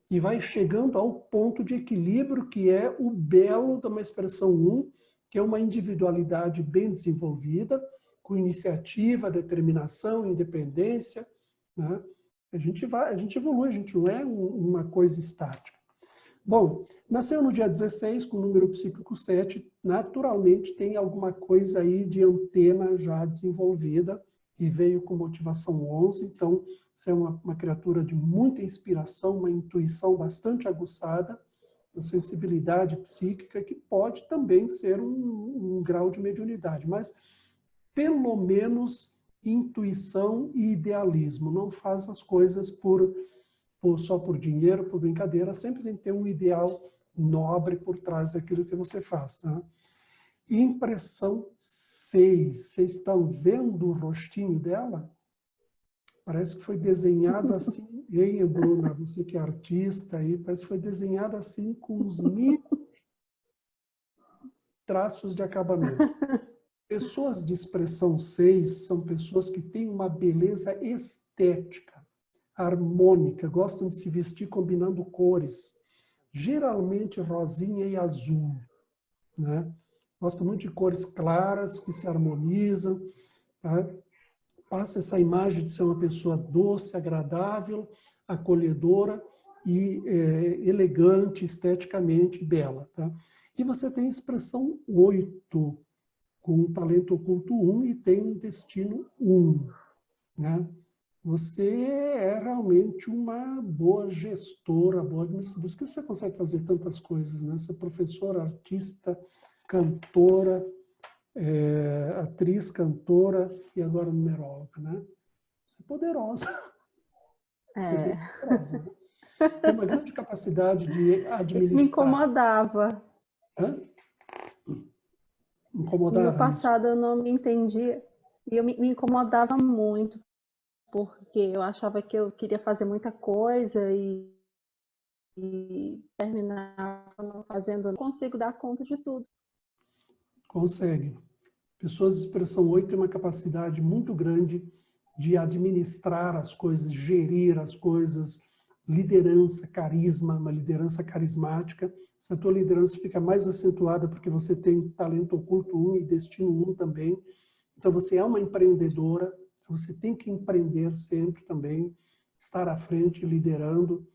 E vai chegando ao ponto de equilíbrio que é o belo de uma expressão 1, que é uma individualidade bem desenvolvida, com iniciativa, determinação, independência, né? A gente evolui, a gente não é uma coisa estática. Bom, nasceu no dia 16, com o número psíquico 7, naturalmente tem alguma coisa aí de antena já desenvolvida, e veio com motivação 11, então você é uma criatura de muita inspiração, uma intuição bastante aguçada, uma sensibilidade psíquica que pode também ser um grau de mediunidade, mas pelo menos intuição e idealismo, não faz as coisas só por dinheiro, por brincadeira, sempre tem que ter um ideal nobre por trás daquilo que você faz. Tá? Impressão 6. Vocês estão vendo o rostinho dela? Parece que foi desenhado assim, hein, Bruna? Você que é artista aí, parece que foi desenhado assim com uns 1000 traços de acabamento. Pessoas de expressão 6 são pessoas que têm uma beleza estética, harmônica, gostam de se vestir combinando cores, geralmente rosinha e azul, né? Gostam muito de cores claras, que se harmonizam, tá? Passa essa imagem de ser uma pessoa doce, agradável, acolhedora e elegante, esteticamente bela, tá? E você tem expressão 8, com um talento oculto 1 e tem um destino 1, né? Você é realmente uma boa gestora, boa administradora. Por que você consegue fazer tantas coisas, né? Você é professora, artista, cantora, atriz, cantora e agora numeróloga, né? Você é poderosa. Você é bem poderosa, né? tem uma grande capacidade de administrar. Isso me incomodava. Hã? No Incomodava meu passado eu não me entendia. E eu me incomodava muito, porque eu achava que eu queria fazer muita coisa e terminava não fazendo. Eu não consigo dar conta de tudo. Consegue. Pessoas de expressão 8 têm uma capacidade muito grande de administrar as coisas, gerir as coisas, liderança, carisma, uma liderança carismática. Se a tua liderança fica mais acentuada porque você tem talento oculto 1 e destino 1 também, então você é uma empreendedora, você tem que empreender sempre também, estar à frente, liderando.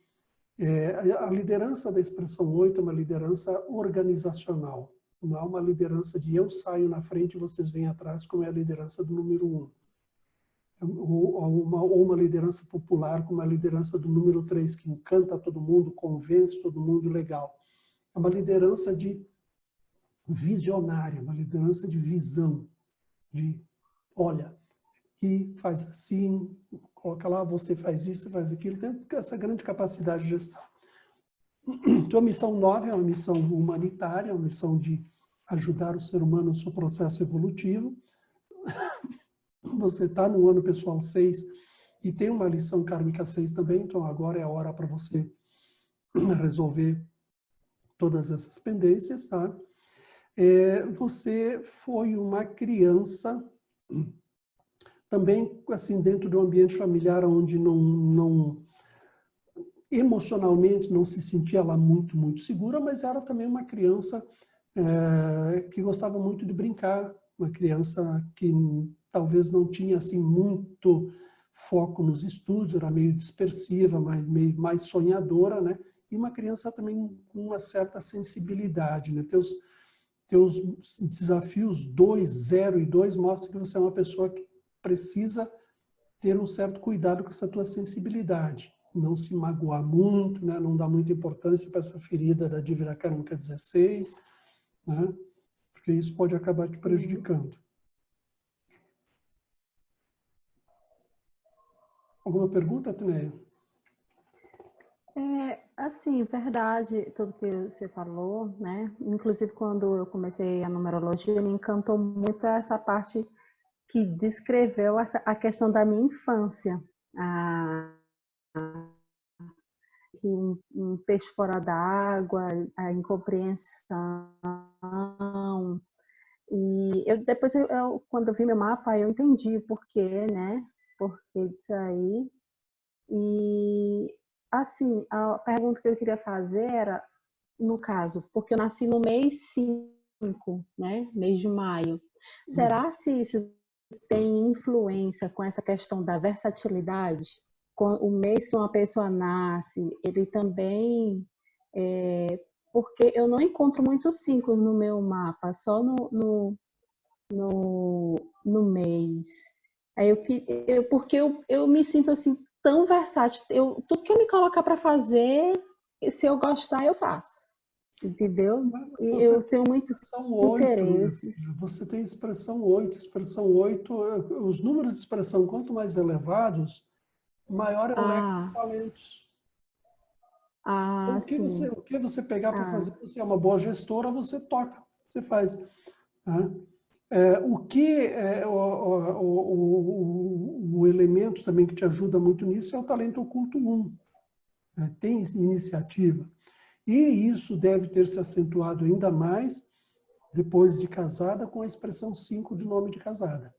A liderança da expressão 8 é uma liderança organizacional. Não é uma liderança de eu saio na frente e vocês vêm atrás, como é a liderança do número 1. Ou uma liderança popular, como a liderança do número 3, que encanta todo mundo, convence todo mundo, legal. É uma liderança de visionária, uma liderança de visão, de, olha, que faz assim, coloca lá, você faz isso, faz aquilo, tem essa grande capacidade de gestão. Então, a missão 9 é uma missão humanitária, uma missão de ajudar o ser humano no seu processo evolutivo. Você está no ano pessoal 6 e tem uma lição kármica 6 também, então agora é a hora para você resolver todas essas pendências, tá? Você foi uma criança também, assim, dentro do ambiente familiar onde emocionalmente não se sentia lá muito segura, mas era também uma criança que gostava muito de brincar, uma criança que talvez não tinha assim muito foco nos estudos, era meio dispersiva, mais sonhadora, né? E uma criança também com uma certa sensibilidade, né? Teus desafios 2, 0 e 2 mostram que você é uma pessoa que precisa ter um certo cuidado com essa tua sensibilidade. Não se magoar muito, né? Não dar muita importância para essa ferida da dívida kármica 16, né? Porque isso pode acabar te prejudicando. Alguma pergunta, Tineia? Assim, verdade, tudo que você falou, né? Inclusive, quando eu comecei a numerologia, me encantou muito essa parte que descreveu a questão da minha infância. Que um peixe fora d'água, a incompreensão. E depois, quando eu vi meu mapa, eu entendi o porquê, né? Porquê disso aí. E, assim, a pergunta que eu queria fazer era, no caso, porque eu nasci no mês 5, né? Mês de maio. Será se isso tem influência com essa questão da versatilidade? O mês que uma pessoa nasce, ele também... porque eu não encontro muito 5 no meu mapa, só no mês. Aí porque eu me sinto assim tão versátil. Tudo que eu me colocar para fazer, se eu gostar, eu faço. Entendeu? E eu tenho muitos interesses. Você tem expressão 8. Expressão 8, os números de expressão, quanto mais elevados, maior é o leque de talentos. Então, o que você pegar para fazer, você é uma boa gestora, você toca, você faz. Tá? O elemento também que te ajuda muito nisso é o talento oculto 1. Né? Tem iniciativa. E isso deve ter se acentuado ainda mais depois de casada com a expressão 5 de nome de casada.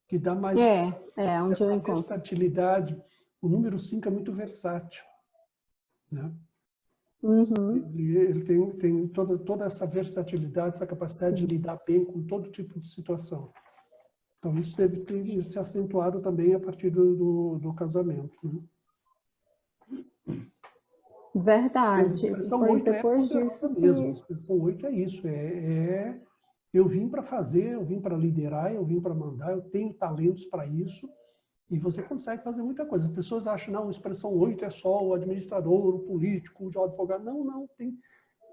Que dá mais onde eu encontro. Versatilidade. O número 5 é muito versátil. Né? Uhum. Ele tem toda essa versatilidade, essa capacidade de lidar bem com todo tipo de situação. Então, isso deve ter se acentuado também a partir do casamento. Né? Verdade. Mas a expressão Foi 8 depois disso mesmo. A expressão 8 é isso. Eu vim para fazer, eu vim para liderar, eu vim para mandar, eu tenho talentos para isso. E você consegue fazer muita coisa. As pessoas acham, não, a expressão 8 é só o administrador, o político, o advogado. Não.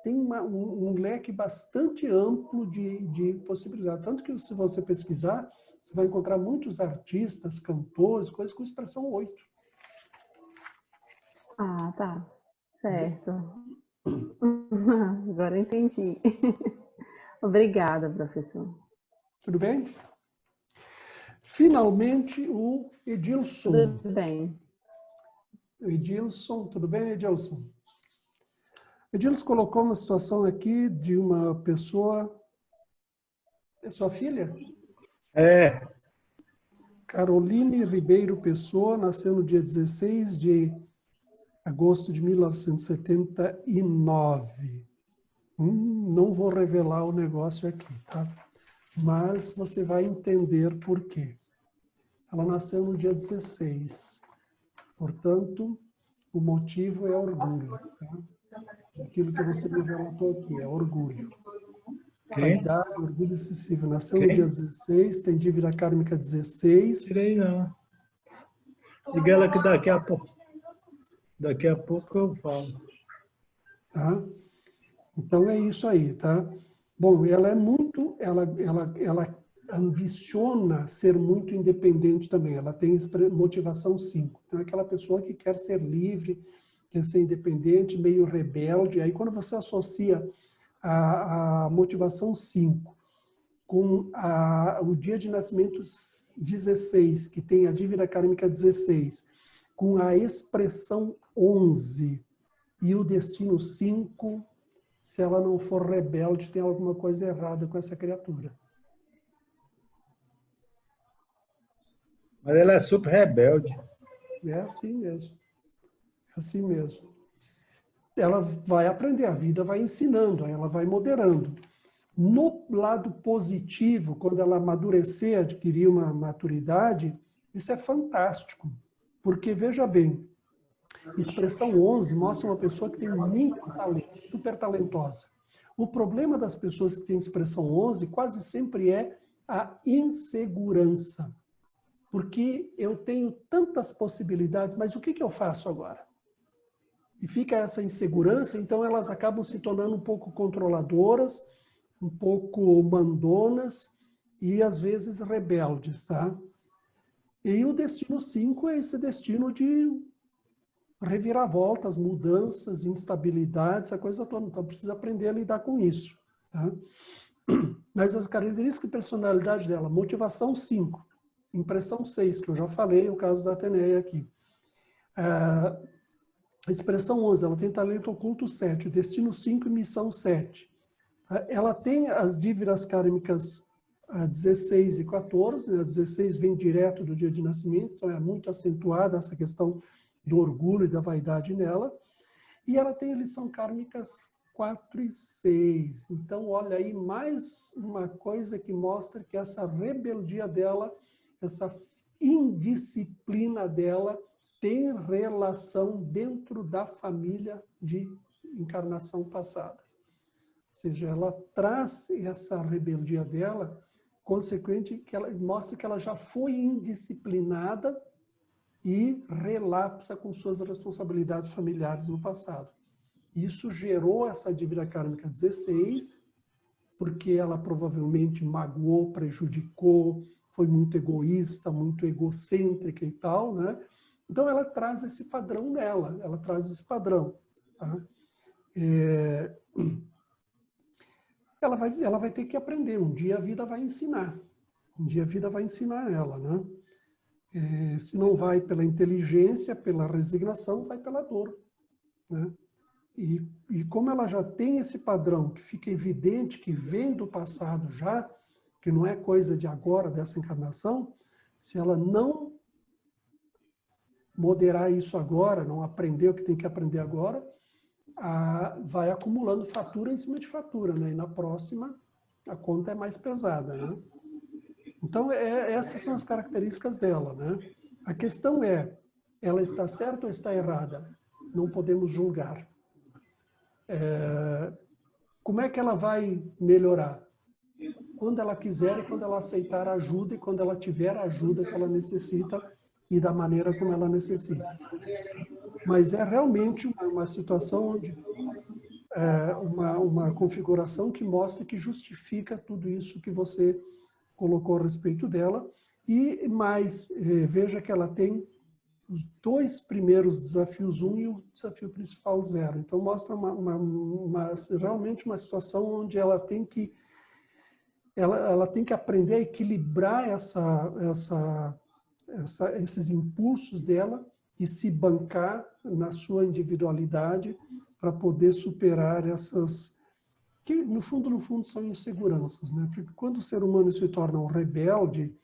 Tem um leque bastante amplo de possibilidades. Tanto que, se você pesquisar, você vai encontrar muitos artistas, cantores, coisas com expressão 8. Ah, tá. Certo. Agora eu entendi. Obrigada, professor. Tudo bem? Finalmente, o Edilson. Tudo bem. Edilson, tudo bem, Edilson? Edilson colocou uma situação aqui de uma pessoa... É sua filha? É, Caroline Ribeiro Pessoa, nasceu no dia 16 de agosto de 1979. Não vou revelar o negócio aqui, tá? Mas você vai entender por quê. Ela nasceu no dia 16. Portanto, o motivo é orgulho. Tá? Aquilo que você me relatou aqui é orgulho. Vaidade, orgulho excessivo. Nasceu no dia 16, tem dívida kármica 16. tirei não. Diga ela que daqui a pouco eu falo. Tá? Então é isso aí, tá? Bom, ela é muito, ela ambiciona ser muito independente também. Ela tem motivação 5. Então é aquela pessoa que quer ser livre, quer ser independente, meio rebelde. Aí quando você associa a motivação 5 com o dia de nascimento 16, que tem a dívida kármica 16, com a expressão 11 e o destino 5, se ela não for rebelde, tem alguma coisa errada com essa criatura. Mas ela é super rebelde. É assim mesmo. É assim mesmo. Ela vai aprender, a vida vai ensinando, ela vai moderando. No lado positivo, quando ela amadurecer, adquirir uma maturidade, isso é fantástico. Porque, veja bem, expressão 11 mostra uma pessoa que tem muito talento, super talentosa. O problema das pessoas que têm expressão 11 quase sempre é a insegurança. Porque eu tenho tantas possibilidades, mas o que eu faço agora? E fica essa insegurança, então elas acabam se tornando um pouco controladoras, um pouco mandonas e às vezes rebeldes, tá? E o destino 5 é esse destino de reviravoltas, mudanças, instabilidades, a coisa toda. Então precisa aprender a lidar com isso, tá? Mas as características de personalidade dela, motivação 5, impressão 6, que eu já falei, o caso da Ateneia aqui. A expressão 11, ela tem talento oculto 7, destino 5 e missão 7. Ela tem as dívidas kármicas 16 e 14, a 16 vem direto do dia de nascimento, então é muito acentuada essa questão do orgulho e da vaidade nela. E ela tem a lição kármicas 4 e 6. Então, olha aí, mais uma coisa que mostra que essa rebeldia dela, essa indisciplina dela, tem relação dentro da família de encarnação passada. Ou seja, ela traz essa rebeldia dela, consequente, que ela mostra que ela já foi indisciplinada e relapsa com suas responsabilidades familiares no passado. Isso gerou essa dívida kármica 16, porque ela provavelmente magoou, prejudicou, foi muito egoísta, muito egocêntrica e tal, né? Então, ela traz esse padrão nela, ela traz esse padrão. Tá? Ela vai ter que aprender, um dia a vida vai ensinar. Um dia a vida vai ensinar ela, né? Se não vai pela inteligência, pela resignação, vai pela dor, né? E como ela já tem esse padrão, que fica evidente que vem do passado já, que não é coisa de agora, dessa encarnação, se ela não moderar isso agora, não aprender o que tem que aprender agora, vai acumulando fatura em cima de fatura, né? E na próxima, a conta é mais pesada, né? Então, essas são as características dela, né? A questão é, ela está certa ou está errada? Não podemos julgar. Como é que ela vai melhorar? Quando ela quiser e quando ela aceitar a ajuda e quando ela tiver a ajuda que ela necessita e da maneira como ela necessita. Mas é realmente uma situação onde uma configuração que mostra que justifica tudo isso que você colocou a respeito dela. E mais, veja que ela tem os 2 primeiros desafios 1 e o desafio principal 0. Então, mostra realmente uma situação onde ela tem que aprender a equilibrar esses impulsos dela e se bancar na sua individualidade para poder superar essas, que no fundo são inseguranças, né? Porque quando o ser humano se torna um rebelde,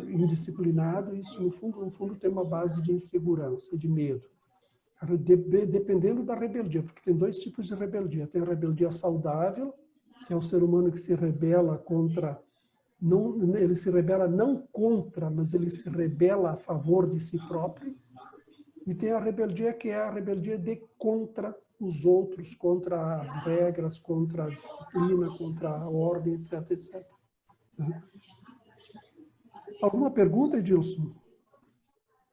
indisciplinado, isso no fundo tem uma base de insegurança, de medo. Dependendo da rebeldia, porque tem 2 tipos de rebeldia. Tem a rebeldia saudável, que é o ser humano que se rebela contra, não, ele se rebela não contra, mas ele se rebela a favor de si próprio. E tem a rebeldia que é a rebeldia de contra os outros, contra as regras, contra a disciplina, contra a ordem, etc, etc. Alguma pergunta, Edilson?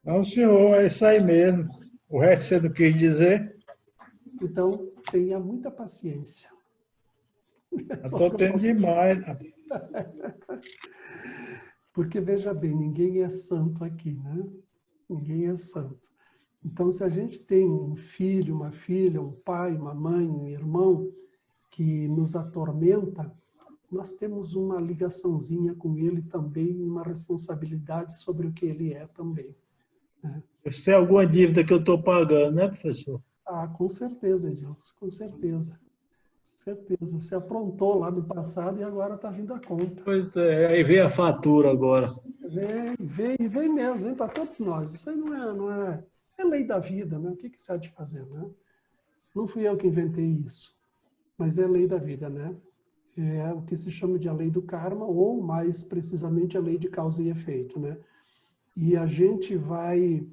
Não, senhor, é isso aí mesmo. O resto você não quis dizer? Então, tenha muita paciência. Estou tendo demais. Porque, veja bem, ninguém é santo aqui, né? Ninguém é santo. Então, se a gente tem um filho, uma filha, um pai, uma mãe, um irmão que nos atormenta, nós temos uma ligaçãozinha com ele também, uma responsabilidade sobre o que ele é também. Né? Isso é alguma dívida que eu estou pagando, né, professor? Ah, com certeza, Edilson, com certeza. Certeza. Você aprontou lá no passado e agora está vindo a conta. Pois é, aí vem a fatura agora. Vem mesmo, vem para todos nós. Isso aí é lei da vida, né? O que você há de fazer, né? Não fui eu que inventei isso, mas é lei da vida, né? É o que se chama de a lei do karma, ou mais precisamente a lei de causa e efeito, né? E a gente vai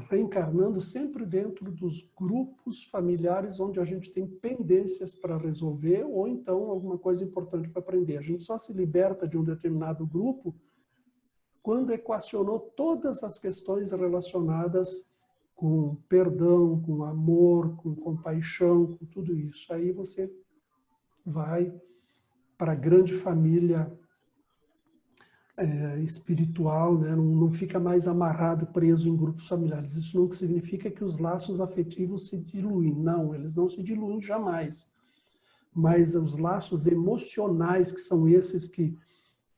reencarnando sempre dentro dos grupos familiares onde a gente tem pendências para resolver ou então alguma coisa importante para aprender. A gente só se liberta de um determinado grupo quando equacionou todas as questões relacionadas com perdão, com amor, com compaixão, com tudo isso. Aí você vai para a grande família espiritual, né? Não fica mais amarrado, preso em grupos familiares. Isso não significa que os laços afetivos se diluem. Não, eles não se diluem jamais. Mas os laços emocionais, que são esses que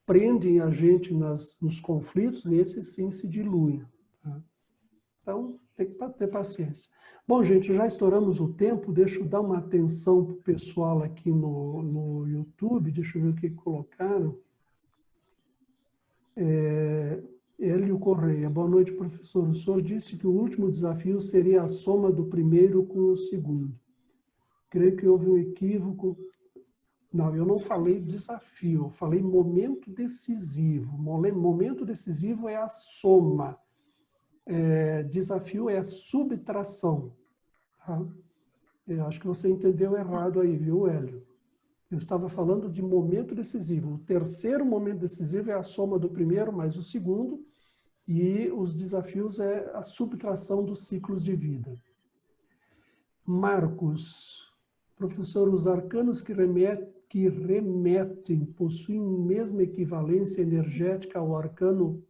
prendem a gente nos conflitos, esses sim se diluem. Tá? Então, tem que ter paciência. Bom, gente, já estouramos o tempo. Deixa eu dar uma atenção para o pessoal aqui no YouTube. Deixa eu ver o que colocaram. Hélio Correia. Boa noite, professor. O senhor disse que o último desafio seria a soma do primeiro com o segundo. Creio que houve um equívoco. Não, eu não falei desafio, eu falei momento decisivo. Momento decisivo é a soma. Desafio é a subtração. Tá? Eu acho que você entendeu errado aí, viu, Hélio? Eu estava falando de momento decisivo. O terceiro momento decisivo é a soma do primeiro mais o segundo, e os desafios é a subtração dos ciclos de vida. Marcos, professor, os arcanos que remetem possuem mesma equivalência energética ao arcano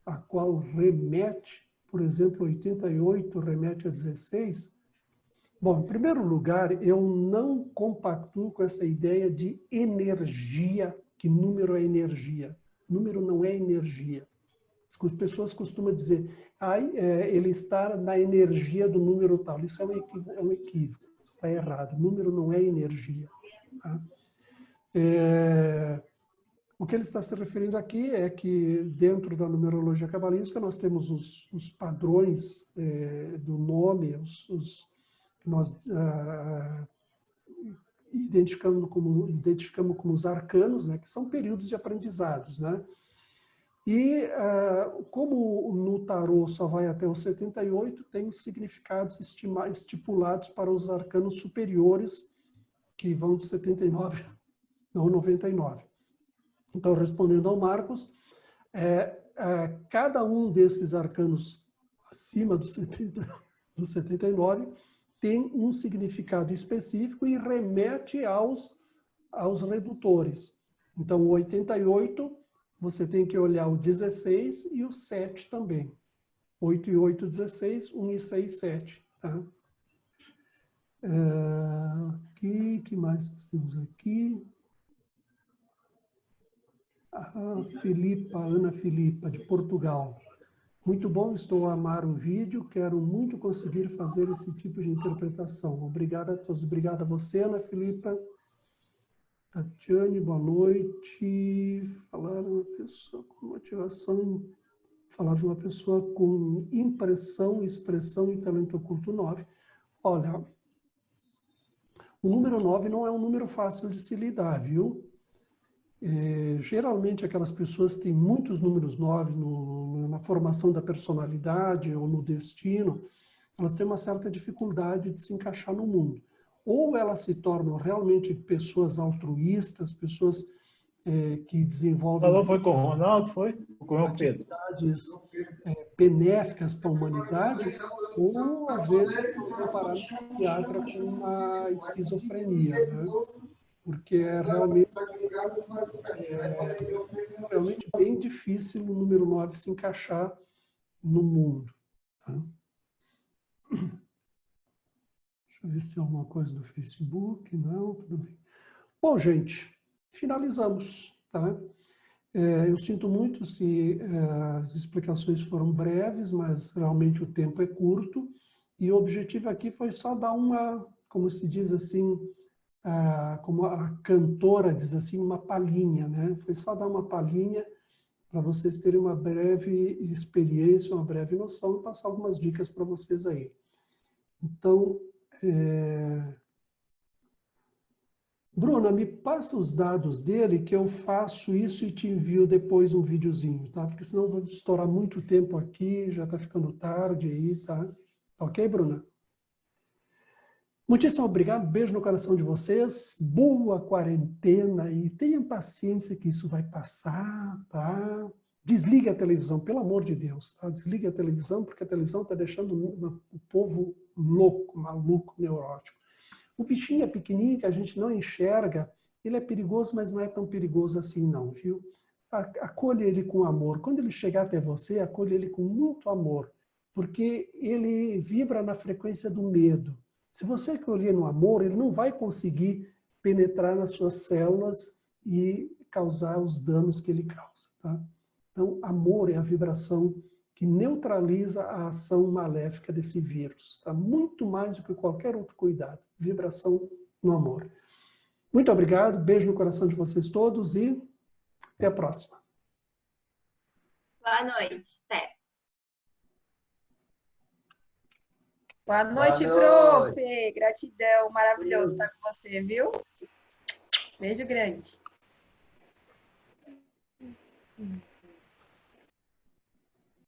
a qual remete, por exemplo, 88 remete a 16? Bom, em primeiro lugar, eu não compactuo com essa ideia de energia, que número é energia. Número não é energia. As pessoas costumam dizer, ele está na energia do número tal. Isso é um equívoco, está errado. Número não é energia. Tá? O que ele está se referindo aqui é que, dentro da numerologia cabalística, nós temos os padrões do nome, que nós identificamos como os arcanos, né, que são períodos de aprendizados, né? E como no tarô só vai até os 78, tem os significados estipulados para os arcanos superiores, que vão de 79 ao 99. Então, respondendo ao Marcos, cada um desses arcanos acima do 79 tem um significado específico e remete aos redutores. Então, o 88 você tem que olhar o 16 e o 7 também. 8 e 8, 16, 1 e 6, 7. Tá? Que mais nós temos aqui? Ana Filipa, de Portugal. Muito bom, estou a amar o vídeo, quero muito conseguir fazer esse tipo de interpretação. Obrigada a todos, obrigada a você, Ana Filipa. Tatiane, boa noite. Falar de uma pessoa com motivação, falar de uma pessoa com impressão, expressão e talento oculto 9. Olha, o número 9 não é um número fácil de se lidar, viu? Geralmente aquelas pessoas que têm muitos números 9 na formação da personalidade ou no destino, elas têm uma certa dificuldade de se encaixar no mundo. Ou elas se tornam realmente pessoas altruístas, pessoas que desenvolvem... Falou, foi com o Ronaldo, foi? Com o Pedro? Atividades benéficas para a humanidade, ou às vezes vão parar no psiquiatra com uma esquizofrenia, né? Porque é realmente bem difícil o número 9 se encaixar no mundo. Tá? Deixa eu ver se tem alguma coisa do Facebook. Não, tudo bem. Bom, gente, finalizamos. Tá? Eu sinto muito se as explicações foram breves, mas realmente o tempo é curto. E o objetivo aqui foi só dar uma, como se diz assim, como a cantora diz assim, uma palhinha, né? Foi só dar uma palhinha para vocês terem uma breve experiência, uma breve noção e passar algumas dicas para vocês aí. Então, Bruna, me passa os dados dele que eu faço isso e te envio depois um videozinho, tá? Porque senão eu vou estourar muito tempo aqui, já está ficando tarde aí, tá? Ok, Bruna? Muitíssimo obrigado, beijo no coração de vocês, boa quarentena e tenham paciência que isso vai passar, tá? Desligue a televisão, pelo amor de Deus, tá? Desligue a televisão, porque a televisão está deixando o povo louco, maluco, neurótico. O bichinho é pequenininho, que a gente não enxerga, ele é perigoso, mas não é tão perigoso assim não, viu? Acolha ele com amor. Quando ele chegar até você, acolha ele com muito amor, porque ele vibra na frequência do medo. Se você acolher no amor, ele não vai conseguir penetrar nas suas células e causar os danos que ele causa, tá? Então, amor é a vibração que neutraliza a ação maléfica desse vírus, tá? Muito mais do que qualquer outro cuidado. Vibração no amor. Muito obrigado, beijo no coração de vocês todos e até a próxima. Boa noite, até. Boa noite, prof. Gratidão, maravilhoso estar com você, viu? Beijo grande.